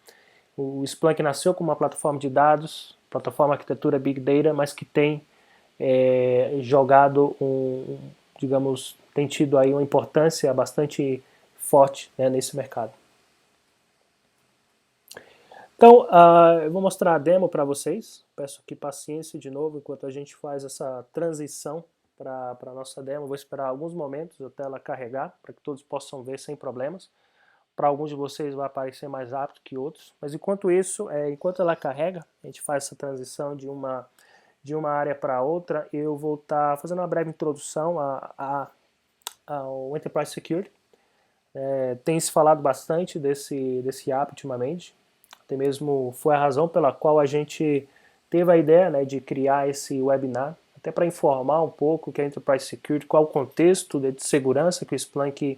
o Splunk nasceu como uma plataforma de dados, plataforma arquitetura Big Data, mas que tem jogado digamos, tem tido aí uma importância bastante forte, né, nesse mercado. Então, eu vou mostrar a demo para vocês. Peço aqui paciência de novo enquanto a gente faz essa transição para a nossa demo. Vou esperar alguns momentos até ela carregar, para que todos possam ver sem problemas. Para alguns de vocês vai aparecer mais rápido que outros, mas enquanto isso, enquanto ela carrega, a gente faz essa transição de uma área para outra. Eu vou estar fazendo uma breve introdução ao Enterprise Security. Tem se falado bastante desse app ultimamente, até mesmo foi a razão pela qual a gente teve a ideia, né, de criar esse webinar, até para informar um pouco o que é Enterprise Security, qual o contexto de segurança que o Splunk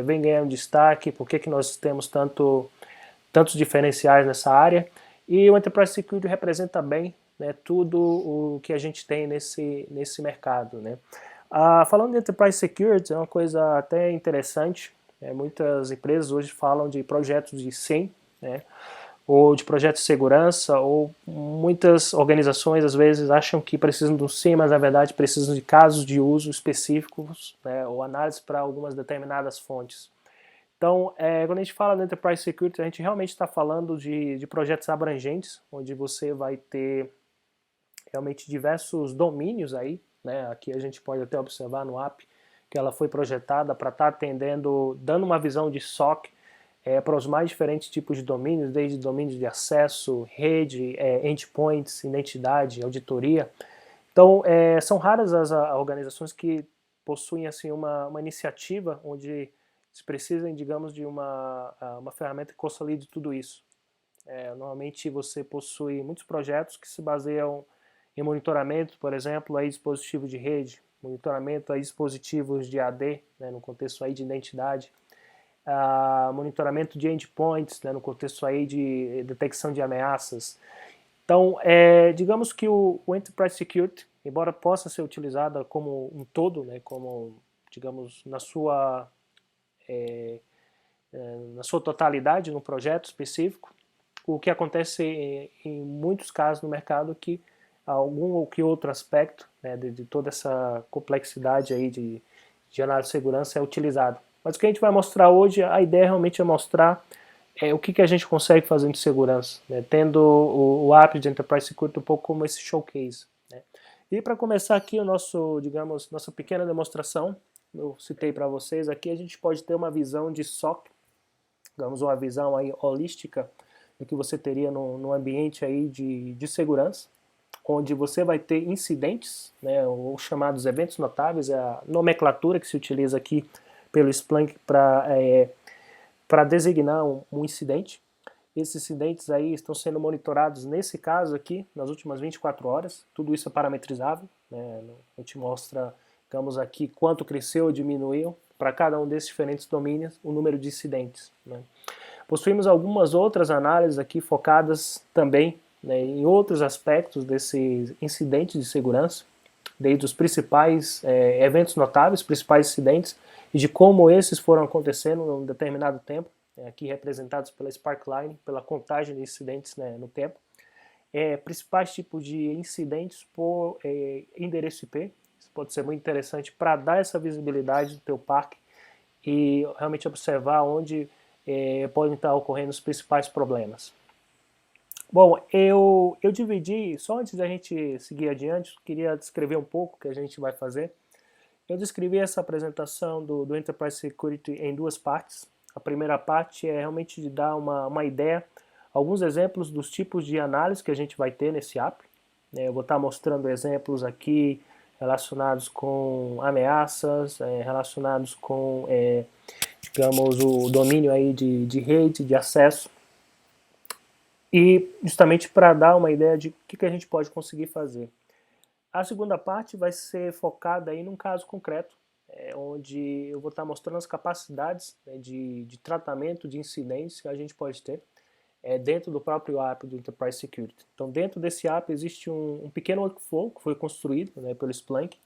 vem ganhando destaque, por que nós temos tantos diferenciais nessa área. E o Enterprise Security representa bem, né, tudo o que a gente tem nesse mercado, né. Falando de Enterprise Security, é uma coisa até interessante, muitas empresas hoje falam de projetos de SIEM, né, ou de projetos de segurança, ou muitas organizações às vezes acham que precisam do SIEM, mas na verdade precisam de casos de uso específicos, né, ou análise para algumas determinadas fontes. Então, quando a gente fala do Enterprise Security, a gente realmente está falando de projetos abrangentes, onde você vai ter realmente diversos domínios aí, né? Aqui a gente pode até observar no app que ela foi projetada para estar atendendo, dando uma visão de SOC para os mais diferentes tipos de domínios, desde domínios de acesso, rede, endpoints, identidade, auditoria. Então, são raras as organizações que possuem assim uma iniciativa onde se precisem, digamos, de uma ferramenta que consolide tudo isso. Normalmente você possui muitos projetos que se baseiam em monitoramento, por exemplo, aí dispositivos de rede, monitoramento a dispositivos de AD, né, no contexto aí de identidade, monitoramento de endpoints, né, no contexto aí de detecção de ameaças. Então, digamos que o Enterprise Security, embora possa ser utilizada como um todo, né, como, digamos, na sua totalidade, no projeto específico, o que acontece em muitos casos no mercado é que algum ou que outro aspecto, né, de toda essa complexidade aí de análise de segurança é utilizado. Mas o que a gente vai mostrar hoje, a ideia realmente é mostrar o que a gente consegue fazer de segurança, né, tendo o app de Enterprise Security um pouco como esse showcase. Né. E para começar aqui o nosso, digamos, nossa pequena demonstração, eu citei para vocês aqui, a gente pode ter uma visão de SOC, digamos, uma visão aí holística do que você teria no ambiente aí de segurança, onde você vai ter incidentes, né, ou chamados eventos notáveis, é a nomenclatura que se utiliza aqui pelo Splunk para designar um incidente. Esses incidentes aí estão sendo monitorados, nesse caso aqui, nas últimas 24 horas, tudo isso é parametrizável, né, a gente mostra, digamos aqui, quanto cresceu ou diminuiu para cada um desses diferentes domínios, o número de incidentes. Né. Possuímos algumas outras análises aqui focadas também, né, em outros aspectos desses incidentes de segurança, desde os principais eventos notáveis, principais incidentes, e de como esses foram acontecendo em um determinado tempo, aqui representados pela Sparkline, pela contagem de incidentes, né, no tempo. Principais tipos de incidentes por endereço IP, isso pode ser muito interessante para dar essa visibilidade do teu parque e realmente observar onde podem estar ocorrendo os principais problemas. Bom, eu dividi, só antes da gente seguir adiante, queria descrever um pouco o que a gente vai fazer. Eu descrevi essa apresentação do Enterprise Security em duas partes. A primeira parte é realmente de dar uma ideia, alguns exemplos dos tipos de análise que a gente vai ter nesse app. Eu vou estar mostrando exemplos aqui relacionados com ameaças, relacionados com, digamos, o domínio aí de rede, de acesso, e justamente para dar uma ideia de o que a gente pode conseguir fazer. A segunda parte vai ser focada aí num caso concreto, onde eu vou estar mostrando as capacidades, né, de tratamento de incidentes que a gente pode ter dentro do próprio app do Enterprise Security. Então, dentro desse app existe um pequeno workflow que foi construído, né, pelo Splunk,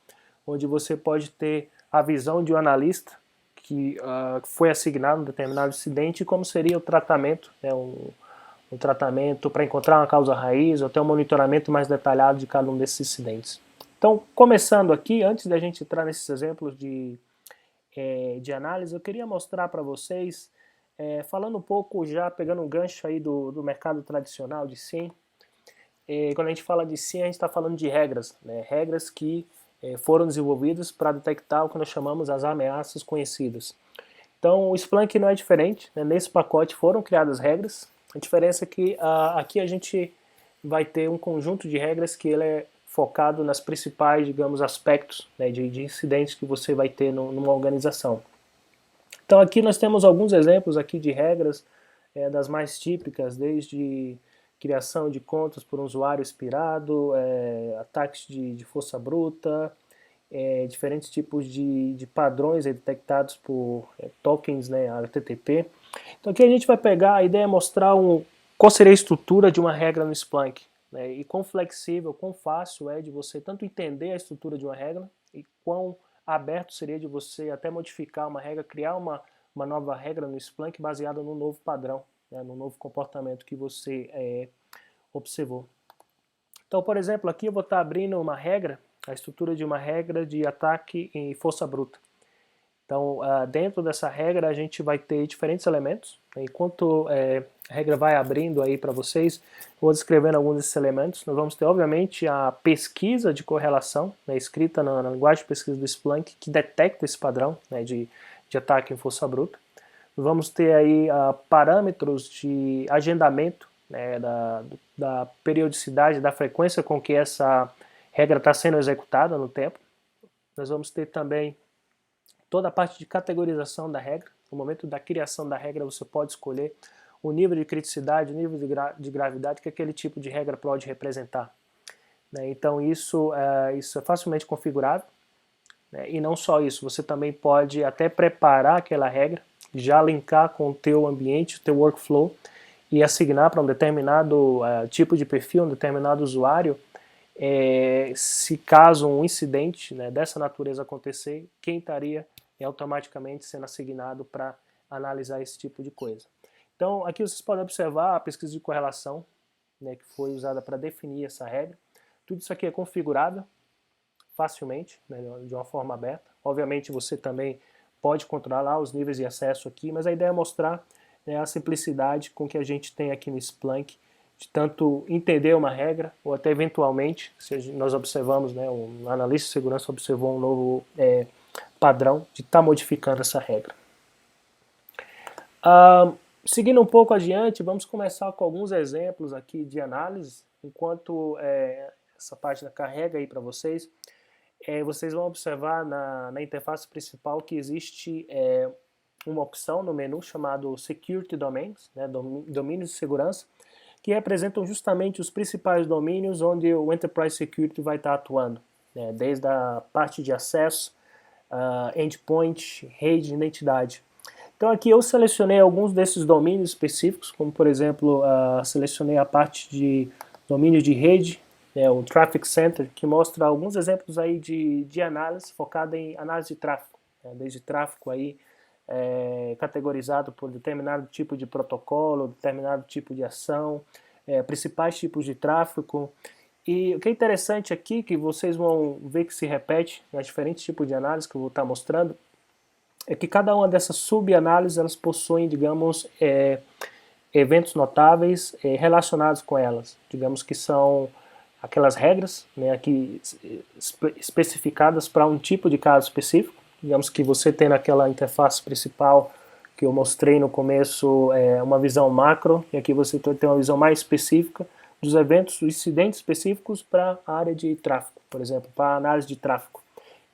onde você pode ter a visão de um analista que foi assignado a um determinado incidente e como seria o tratamento, né, um tratamento para encontrar uma causa raiz ou até um monitoramento mais detalhado de cada um desses incidentes. Então, começando aqui, antes da gente entrar nesses exemplos de análise, eu queria mostrar para vocês, falando um pouco já, pegando um gancho aí do mercado tradicional de SIEM. Quando a gente fala de SIEM, a gente está falando de regras, né? Regras que foram desenvolvidas para detectar o que nós chamamos as ameaças conhecidas. Então, o Splunk não é diferente, né? Nesse pacote foram criadas regras. A diferença é que aqui a gente vai ter um conjunto de regras que ele é focado nas principais, digamos, aspectos, né, de incidentes que você vai ter numa organização. Então aqui nós temos alguns exemplos aqui de regras das mais típicas, desde criação de contas por um usuário expirado, ataques de força bruta, diferentes tipos de padrões detectados por tokens, né, HTTP. Então aqui a gente vai pegar, a ideia é mostrar qual seria a estrutura de uma regra no Splunk, né, e quão flexível, quão fácil é de você tanto entender a estrutura de uma regra e quão aberto seria de você até modificar uma regra, criar uma nova regra no Splunk baseada no novo padrão, né, no novo comportamento que você observou. Então, por exemplo, aqui eu vou estar abrindo uma regra, a estrutura de uma regra de ataque em força bruta. Então, dentro dessa regra a gente vai ter diferentes elementos. Enquanto a regra vai abrindo aí para vocês, eu vou descrevendo alguns desses elementos. Nós vamos ter, obviamente, a pesquisa de correlação, né, escrita na linguagem de pesquisa do Splunk, que detecta esse padrão, né, de ataque em força bruta. Vamos ter aí parâmetros de agendamento, né, da periodicidade, da frequência com que essa regra está sendo executada no tempo. Nós vamos ter também toda a parte de categorização da regra. No momento da criação da regra, você pode escolher o nível de criticidade, o nível de gravidade que aquele tipo de regra pode representar. Então isso é facilmente configurável. E não só isso, você também pode até preparar aquela regra, já linkar com o teu ambiente, o teu workflow, e assignar para um determinado tipo de perfil, um determinado usuário, se caso um incidente, né, dessa natureza acontecer, quem estaria automaticamente sendo assignado para analisar esse tipo de coisa. Então aqui vocês podem observar a pesquisa de correlação, né, que foi usada para definir essa regra. Tudo isso aqui é configurável facilmente, né, de uma forma aberta. Obviamente você também pode controlar os níveis de acesso aqui, mas a ideia é mostrar, né, a simplicidade com que a gente tem aqui no Splunk, de tanto entender uma regra, ou até eventualmente, se nós observamos, né, um analista de segurança observou um novo padrão de estar modificando essa regra. Seguindo um pouco adiante, vamos começar com alguns exemplos aqui de análise, enquanto essa página carrega aí para vocês. Vocês vão observar na interface principal que existe uma opção no menu chamado Security Domains, né, domínios de segurança, que representam justamente os principais domínios onde o Enterprise Security vai estar atuando, né, desde a parte de acesso, endpoint, rede, identidade. Então aqui eu selecionei alguns desses domínios específicos, como por exemplo, selecionei a parte de domínio de rede, o Traffic Center, que mostra alguns exemplos aí de análise focada em análise de tráfego, né, desde tráfego aí categorizado por determinado tipo de protocolo, determinado tipo de ação, principais tipos de tráfego. E o que é interessante aqui, que vocês vão ver que se repete nas diferentes tipos de análise que eu vou estar mostrando, é que cada uma dessas subanálises elas possuem, digamos, eventos notáveis relacionados com elas. Digamos que são aquelas regras, né, aqui especificadas para um tipo de caso específico. Digamos que você tem naquela interface principal que eu mostrei no começo uma visão macro, e aqui você tem uma visão mais específica dos eventos, dos incidentes específicos para a área de tráfego, por exemplo, para a análise de tráfego.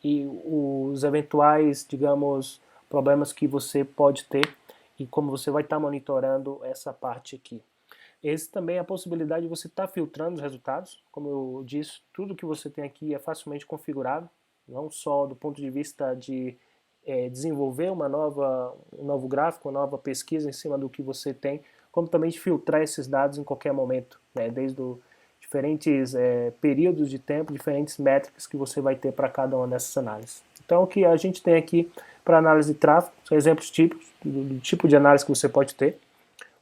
E os eventuais, digamos, problemas que você pode ter e como você vai estar monitorando essa parte aqui. Esse também é a possibilidade de você estar filtrando os resultados. Como eu disse, tudo que você tem aqui é facilmente configurável, não só do ponto de vista de desenvolver um novo gráfico, uma nova pesquisa em cima do que você tem, como também de filtrar esses dados em qualquer momento, né, desde diferentes períodos de tempo, diferentes métricas que você vai ter para cada uma dessas análises. Então o que a gente tem aqui para análise de tráfego são exemplos típicos do tipo de análise que você pode ter.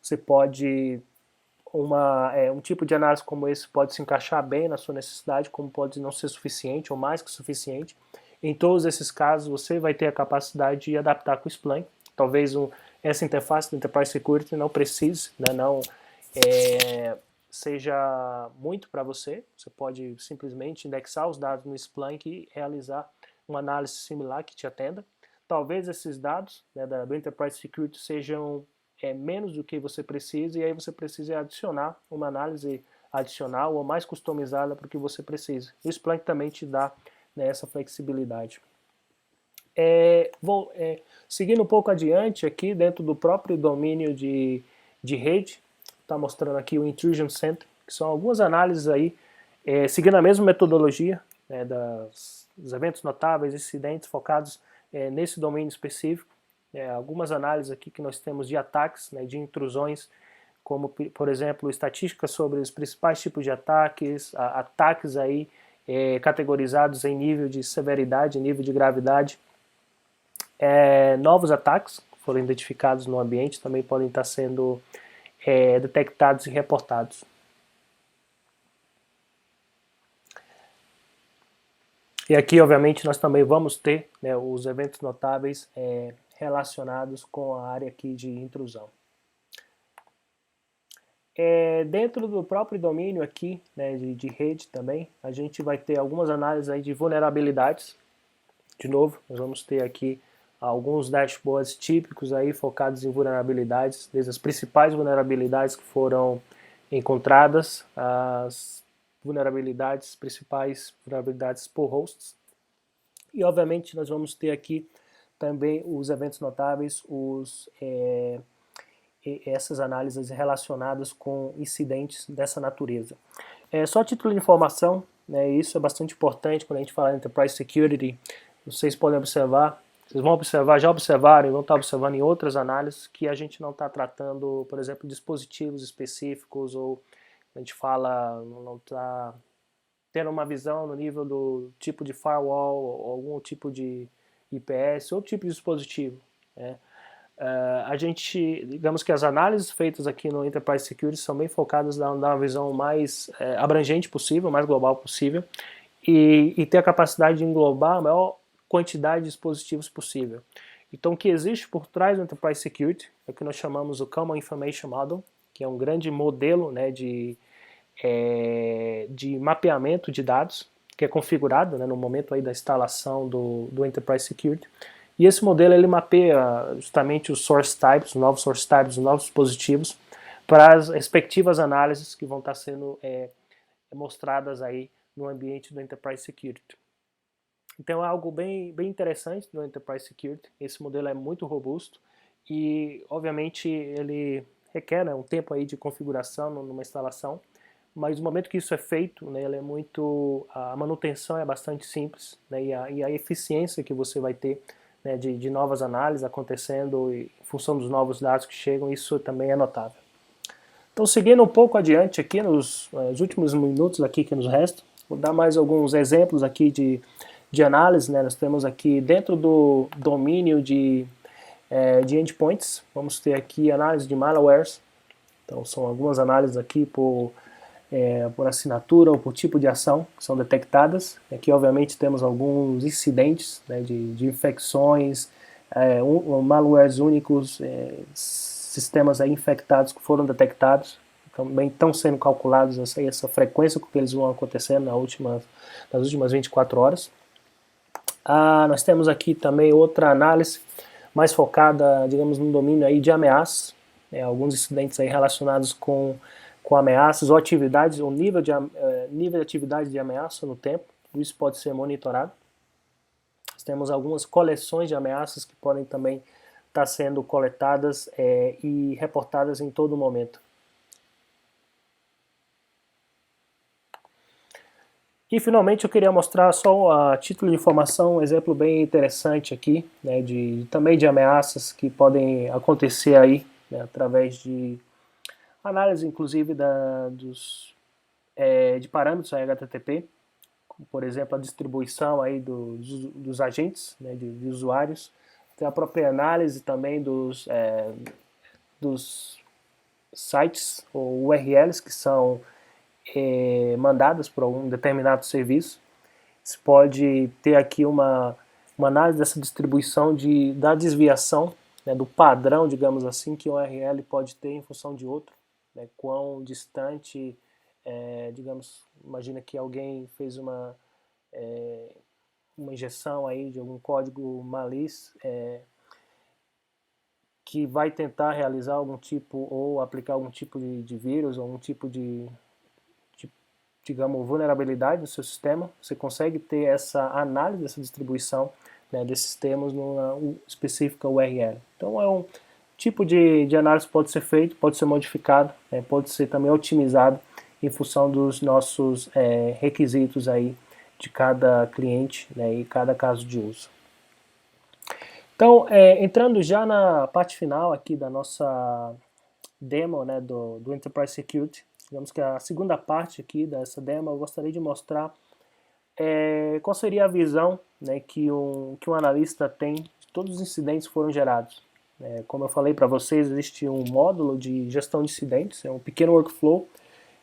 Você pode um tipo de análise como esse pode se encaixar bem na sua necessidade, como pode não ser suficiente ou mais que suficiente. Em todos esses casos, você vai ter a capacidade de adaptar com o Splunk. Talvez essa interface do Enterprise Security não precise, né, não seja muito para você. Você pode simplesmente indexar os dados no Splunk e realizar uma análise similar que te atenda. Talvez esses dados, né, do Enterprise Security sejam menos do que você precisa, e aí você precisa adicionar uma análise adicional ou mais customizada para o que você precisa. O Splunk também te dá, né, essa flexibilidade. Seguindo um pouco adiante aqui, dentro do próprio domínio de rede, está mostrando aqui o Intrusion Center, que são algumas análises aí, seguindo a mesma metodologia, né, os eventos notáveis, incidentes focados nesse domínio específico. Algumas análises aqui que nós temos de ataques, né, de intrusões, como, por exemplo, estatísticas sobre os principais tipos de ataques, ataques aí categorizados em nível de severidade, nível de gravidade. Novos ataques que foram identificados no ambiente também podem estar sendo detectados e reportados. E aqui, obviamente, nós também vamos ter, né, os eventos notáveis relacionados com a área aqui de intrusão. Dentro do próprio domínio aqui, né, de rede também, a gente vai ter algumas análises aí de vulnerabilidades. De novo, nós vamos ter aqui alguns dashboards típicos aí focados em vulnerabilidades, desde as principais vulnerabilidades que foram encontradas, as vulnerabilidades principais, vulnerabilidades por hosts. E obviamente nós vamos ter aqui também os eventos notáveis, essas análises relacionadas com incidentes dessa natureza. Só título de informação, né, isso é bastante importante quando a gente fala em Enterprise Security. Vocês podem observar, vocês vão observar, já observaram e vão estar observando em outras análises que a gente não está tratando, por exemplo, dispositivos específicos, ou a gente fala, não está tendo uma visão no nível do tipo de firewall, ou algum tipo de IPS, ou tipo de dispositivo, né? A gente, digamos que as análises feitas aqui no Enterprise Security são bem focadas na uma visão mais abrangente possível, mais global possível, e ter a capacidade de englobar a maior quantidade de dispositivos possível. Então, o que existe por trás do Enterprise Security é o que nós chamamos o Common Information Model, que é um grande modelo, né, de mapeamento de dados, que é configurado, né, no momento aí da instalação do Enterprise Security. E esse modelo ele mapeia justamente os source types, os novos source types, os novos dispositivos, para as respectivas análises que vão estar sendo mostradas aí no ambiente do Enterprise Security. Então é algo bem interessante no Enterprise Security. Esse modelo é muito robusto e, obviamente, ele requer, né, um tempo aí de configuração numa instalação, mas no momento que isso é feito, né, ele é a manutenção é bastante simples, né, e a eficiência que você vai ter, né, de novas análises acontecendo em função dos novos dados que chegam, isso também é notável. Então, seguindo um pouco adiante aqui, nos últimos minutos aqui que nos restam, vou dar mais alguns exemplos aqui de análise, né? Nós temos aqui dentro do domínio de endpoints, vamos ter aqui análise de malwares. Então, são algumas análises aqui por assinatura ou por tipo de ação que são detectadas. Aqui, obviamente, temos alguns incidentes, né, de infecções, malwares únicos, sistemas aí infectados que foram detectados. Também estão sendo calculados essa frequência com que eles vão acontecendo nas últimas 24 horas. Nós temos aqui também outra análise mais focada, digamos, no domínio aí de ameaças, alguns incidentes aí relacionados com ameaças ou atividades, ou nível de atividade de ameaça no tempo. Isso pode ser monitorado. Nós temos algumas coleções de ameaças que podem também estar sendo coletadas e reportadas em todo momento. E finalmente eu queria mostrar só a título de informação um exemplo bem interessante aqui, né, também de ameaças que podem acontecer aí, né, através de análise inclusive de parâmetros HTTP, como por exemplo a distribuição aí dos agentes, né, de usuários, tem a própria análise também dos sites ou URLs que são mandadas por algum determinado serviço. Você pode ter aqui uma análise dessa distribuição da desviação, né, do padrão, digamos assim, que o URL pode ter em função de outro, né, quão distante, digamos, imagina que alguém fez uma injeção aí de algum código malício que vai tentar realizar algum tipo ou aplicar algum tipo de vírus ou algum tipo de digamos, vulnerabilidade no seu sistema. Você consegue ter essa análise dessa distribuição, né, desses termos numa específica URL. Então é um tipo de análise que pode ser feito, pode ser modificado, pode ser também otimizado em função dos nossos requisitos aí de cada cliente, né, e cada caso de uso. Então, entrando já na parte final aqui da nossa demo, né, do Enterprise Security, digamos que a segunda parte aqui dessa demo, eu gostaria de mostrar qual seria a visão, né, que um analista tem de todos os incidentes que foram gerados. Como eu falei para vocês, existe um módulo de gestão de incidentes, é um pequeno workflow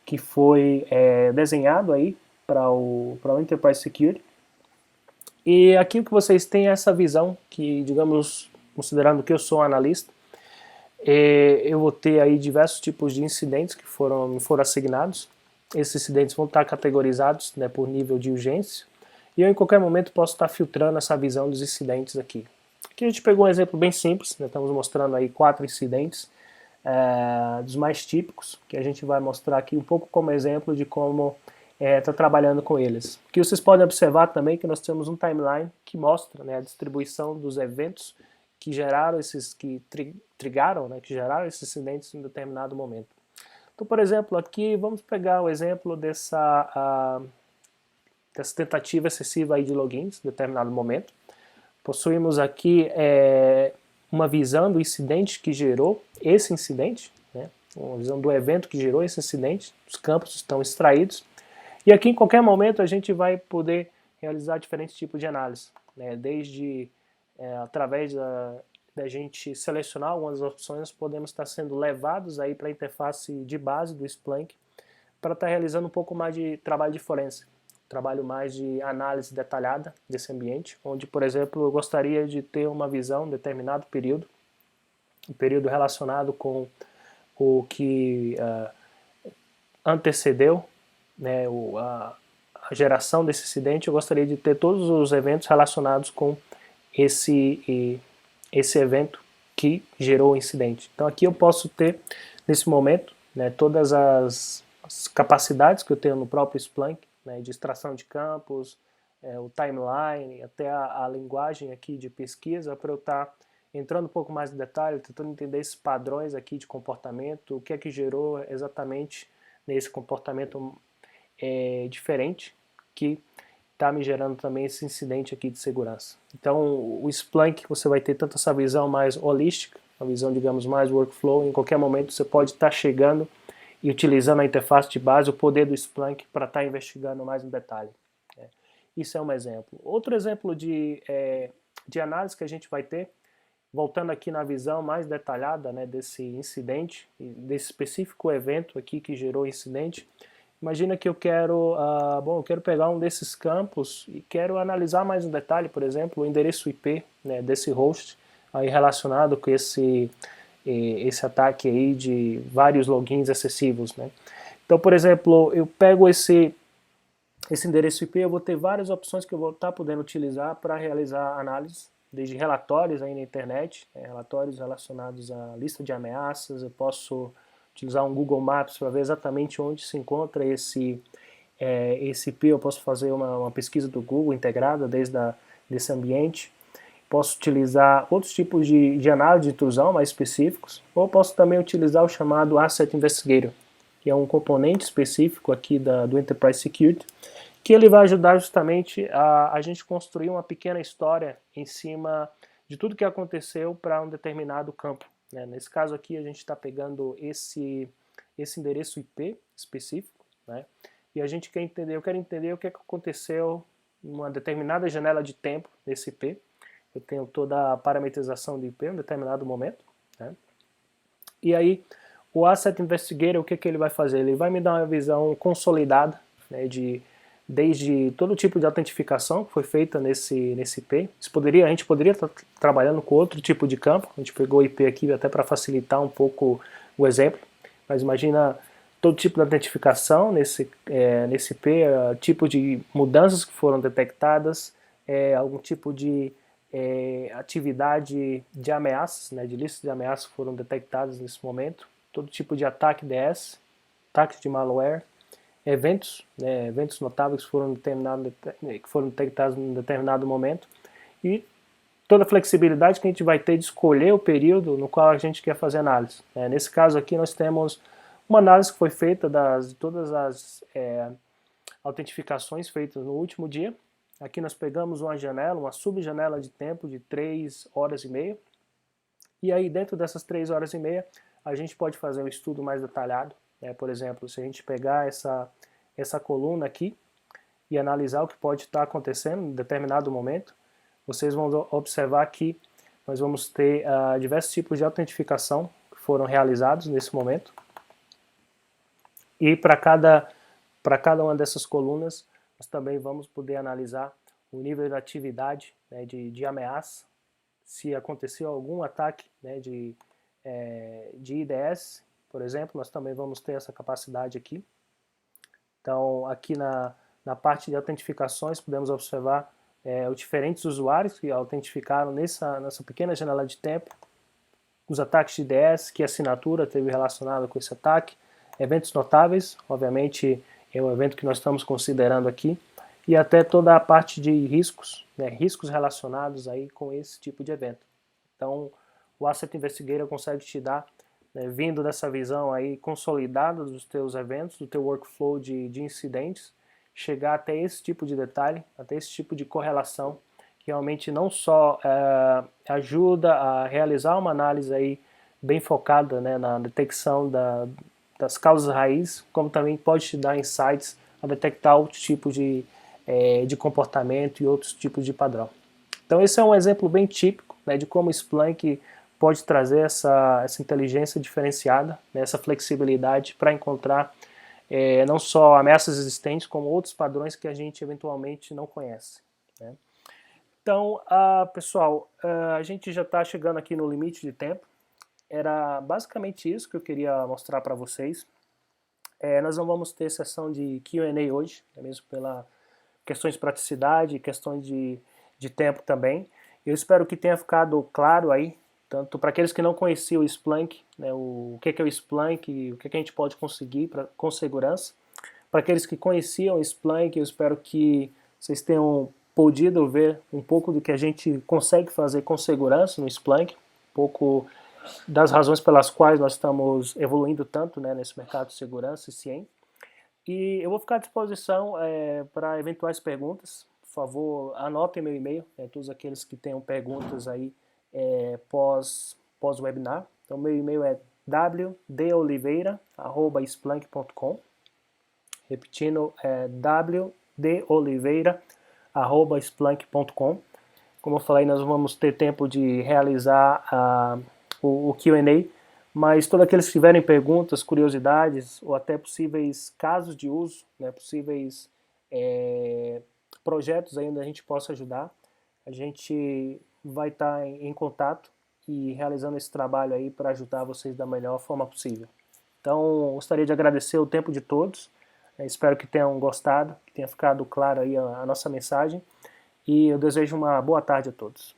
que foi desenhado aí para o Enterprise Security. E aqui o que vocês têm é essa visão que, digamos, considerando que eu sou um analista, eu vou ter aí diversos tipos de incidentes que me foram assignados. Esses incidentes vão estar categorizados, né, por nível de urgência, e eu em qualquer momento posso estar filtrando essa visão dos incidentes aqui. Aqui a gente pegou um exemplo bem simples, né, estamos mostrando aí 4 incidentes dos mais típicos, que a gente vai mostrar aqui um pouco como exemplo de como está trabalhando com eles. Aqui vocês podem observar também que nós temos um timeline que mostra, né, a distribuição dos eventos que geraram trigaram, né, que geraram esses incidentes em determinado momento. Então, por exemplo, aqui vamos pegar o exemplo dessa tentativa excessiva aí de logins em determinado momento. Possuímos aqui uma visão do incidente que gerou esse incidente, né, uma visão do evento que gerou esse incidente, os campos estão extraídos, e aqui em qualquer momento a gente vai poder realizar diferentes tipos de análise, né, desde através da gente selecionar algumas opções, podemos estar sendo levados aí para a interface de base do Splunk para estar realizando um pouco mais de trabalho de forense, trabalho mais de análise detalhada desse ambiente, onde, por exemplo, eu gostaria de ter uma visão em determinado período, um período relacionado com o que antecedeu, né, a geração desse incidente. Eu gostaria de ter todos os eventos relacionados com esse evento que gerou o incidente. Então aqui eu posso ter, nesse momento, né, todas as capacidades que eu tenho no próprio Splunk, né, de extração de campos, o timeline, até a linguagem aqui de pesquisa, para eu estar entrando um pouco mais no detalhe, tentando entender esses padrões aqui de comportamento, o que é que gerou exatamente nesse comportamento diferente que está me gerando também esse incidente aqui de segurança. Então o Splunk, você vai ter tanto essa visão mais holística, uma visão, digamos, mais workflow. Em qualquer momento você pode estar chegando e utilizando a interface de base, o poder do Splunk para estar investigando mais no detalhe. Isso é um exemplo. Outro exemplo de análise que a gente vai ter, voltando aqui na visão mais detalhada, né, desse incidente, desse específico evento aqui que gerou o incidente. Imagina que eu quero, eu quero pegar um desses campos e quero analisar mais um detalhe, por exemplo, o endereço IP, né, desse host aí relacionado com esse ataque aí de vários logins excessivos, né? Então, por exemplo, eu pego esse endereço IP, eu vou ter várias opções que eu vou estar podendo utilizar para realizar análise, desde relatórios aí na internet, relatórios relacionados à lista de ameaças. Eu posso utilizar um Google Maps para ver exatamente onde se encontra esse IP. Eu posso fazer uma pesquisa do Google integrada desse ambiente. Posso utilizar outros tipos de análise de intrusão mais específicos, ou posso também utilizar o chamado Asset Investigator, que é um componente específico aqui do Enterprise Security, que ele vai ajudar justamente a gente construir uma pequena história em cima de tudo que aconteceu para um determinado campo. Né? Nesse caso aqui a gente está pegando esse endereço IP específico, né? E a gente quer entender, eu quero entender o que aconteceu em uma determinada janela de tempo nesse IP. Eu tenho toda a parametrização do IP em um determinado momento, né? E aí o Asset Investigator, o que ele vai fazer? Ele vai me dar uma visão consolidada, né, desde todo tipo de autentificação que foi feita nesse IP. A gente poderia estar trabalhando com outro tipo de campo. A gente pegou o IP aqui até para facilitar um pouco o exemplo, mas imagina todo tipo de autentificação nesse IP, tipo de mudanças que foram detectadas, algum tipo de atividade de ameaças, né, de listas de ameaças que foram detectadas nesse momento, todo tipo de ataque DS, ataques de malware, eventos notáveis que foram detectados em determinado momento, e toda a flexibilidade que a gente vai ter de escolher o período no qual a gente quer fazer análise. Nesse caso aqui nós temos uma análise que foi feita de todas as autentificações feitas no último dia. Aqui nós pegamos uma janela, uma subjanela de tempo de 3 horas e meia. E aí dentro dessas 3 horas e meia, a gente pode fazer um estudo mais detalhado. Por exemplo, se a gente pegar essa coluna aqui e analisar o que pode estar acontecendo em determinado momento, vocês vão observar que nós vamos ter diversos tipos de autentificação que foram realizados nesse momento. E para cada uma dessas colunas, nós também vamos poder analisar o nível de atividade, né, de ameaça, se aconteceu algum ataque, né, de IDS, por exemplo, nós também vamos ter essa capacidade aqui. Então, aqui na parte de autentificações, podemos observar os diferentes usuários que autentificaram nessa pequena janela de tempo, os ataques de IDS, que assinatura teve relacionada com esse ataque, eventos notáveis, obviamente é o evento que nós estamos considerando aqui, e até toda a parte de riscos, né, riscos relacionados aí com esse tipo de evento. Então, o Asset Investigator consegue te dar, né, vindo dessa visão aí consolidada dos teus eventos, do teu workflow de incidentes, chegar até esse tipo de detalhe, até esse tipo de correlação, que realmente não só ajuda a realizar uma análise aí bem focada, né, na detecção das causas raiz, como também pode te dar insights a detectar outros tipos de comportamento e outros tipos de padrão. Então esse é um exemplo bem típico, né, de como o Splunk pode trazer essa inteligência diferenciada, né, essa flexibilidade para encontrar não só ameaças existentes, como outros padrões que a gente eventualmente não conhece, né. Então, pessoal, a gente já está chegando aqui no limite de tempo. Era basicamente isso que eu queria mostrar para vocês. Nós não vamos ter sessão de Q&A hoje, mesmo pela questões de praticidade, questões de tempo também. Eu espero que tenha ficado claro aí, tanto para aqueles que não conheciam o Splunk, né, o que é o Splunk, o que a gente pode conseguir com segurança. Para aqueles que conheciam o Splunk, eu espero que vocês tenham podido ver um pouco do que a gente consegue fazer com segurança no Splunk, um pouco das razões pelas quais nós estamos evoluindo tanto, né, nesse mercado de segurança e CIEM. E eu vou ficar à disposição para eventuais perguntas. Por favor, anotem meu e-mail, todos aqueles que tenham perguntas aí pós-webinar. Então, meu e-mail é wdoliveira@splunk.com. Repetindo, wdoliveira@splunk.com. Como eu falei, nós vamos ter tempo de realizar o Q&A, mas todos aqueles que tiverem perguntas, curiosidades ou até possíveis casos de uso, né, possíveis projetos aí onde a gente possa ajudar, a gente vai estar em contato e realizando esse trabalho aí para ajudar vocês da melhor forma possível. Então, gostaria de agradecer o tempo de todos, espero que tenham gostado, que tenha ficado claro aí a nossa mensagem, e eu desejo uma boa tarde a todos.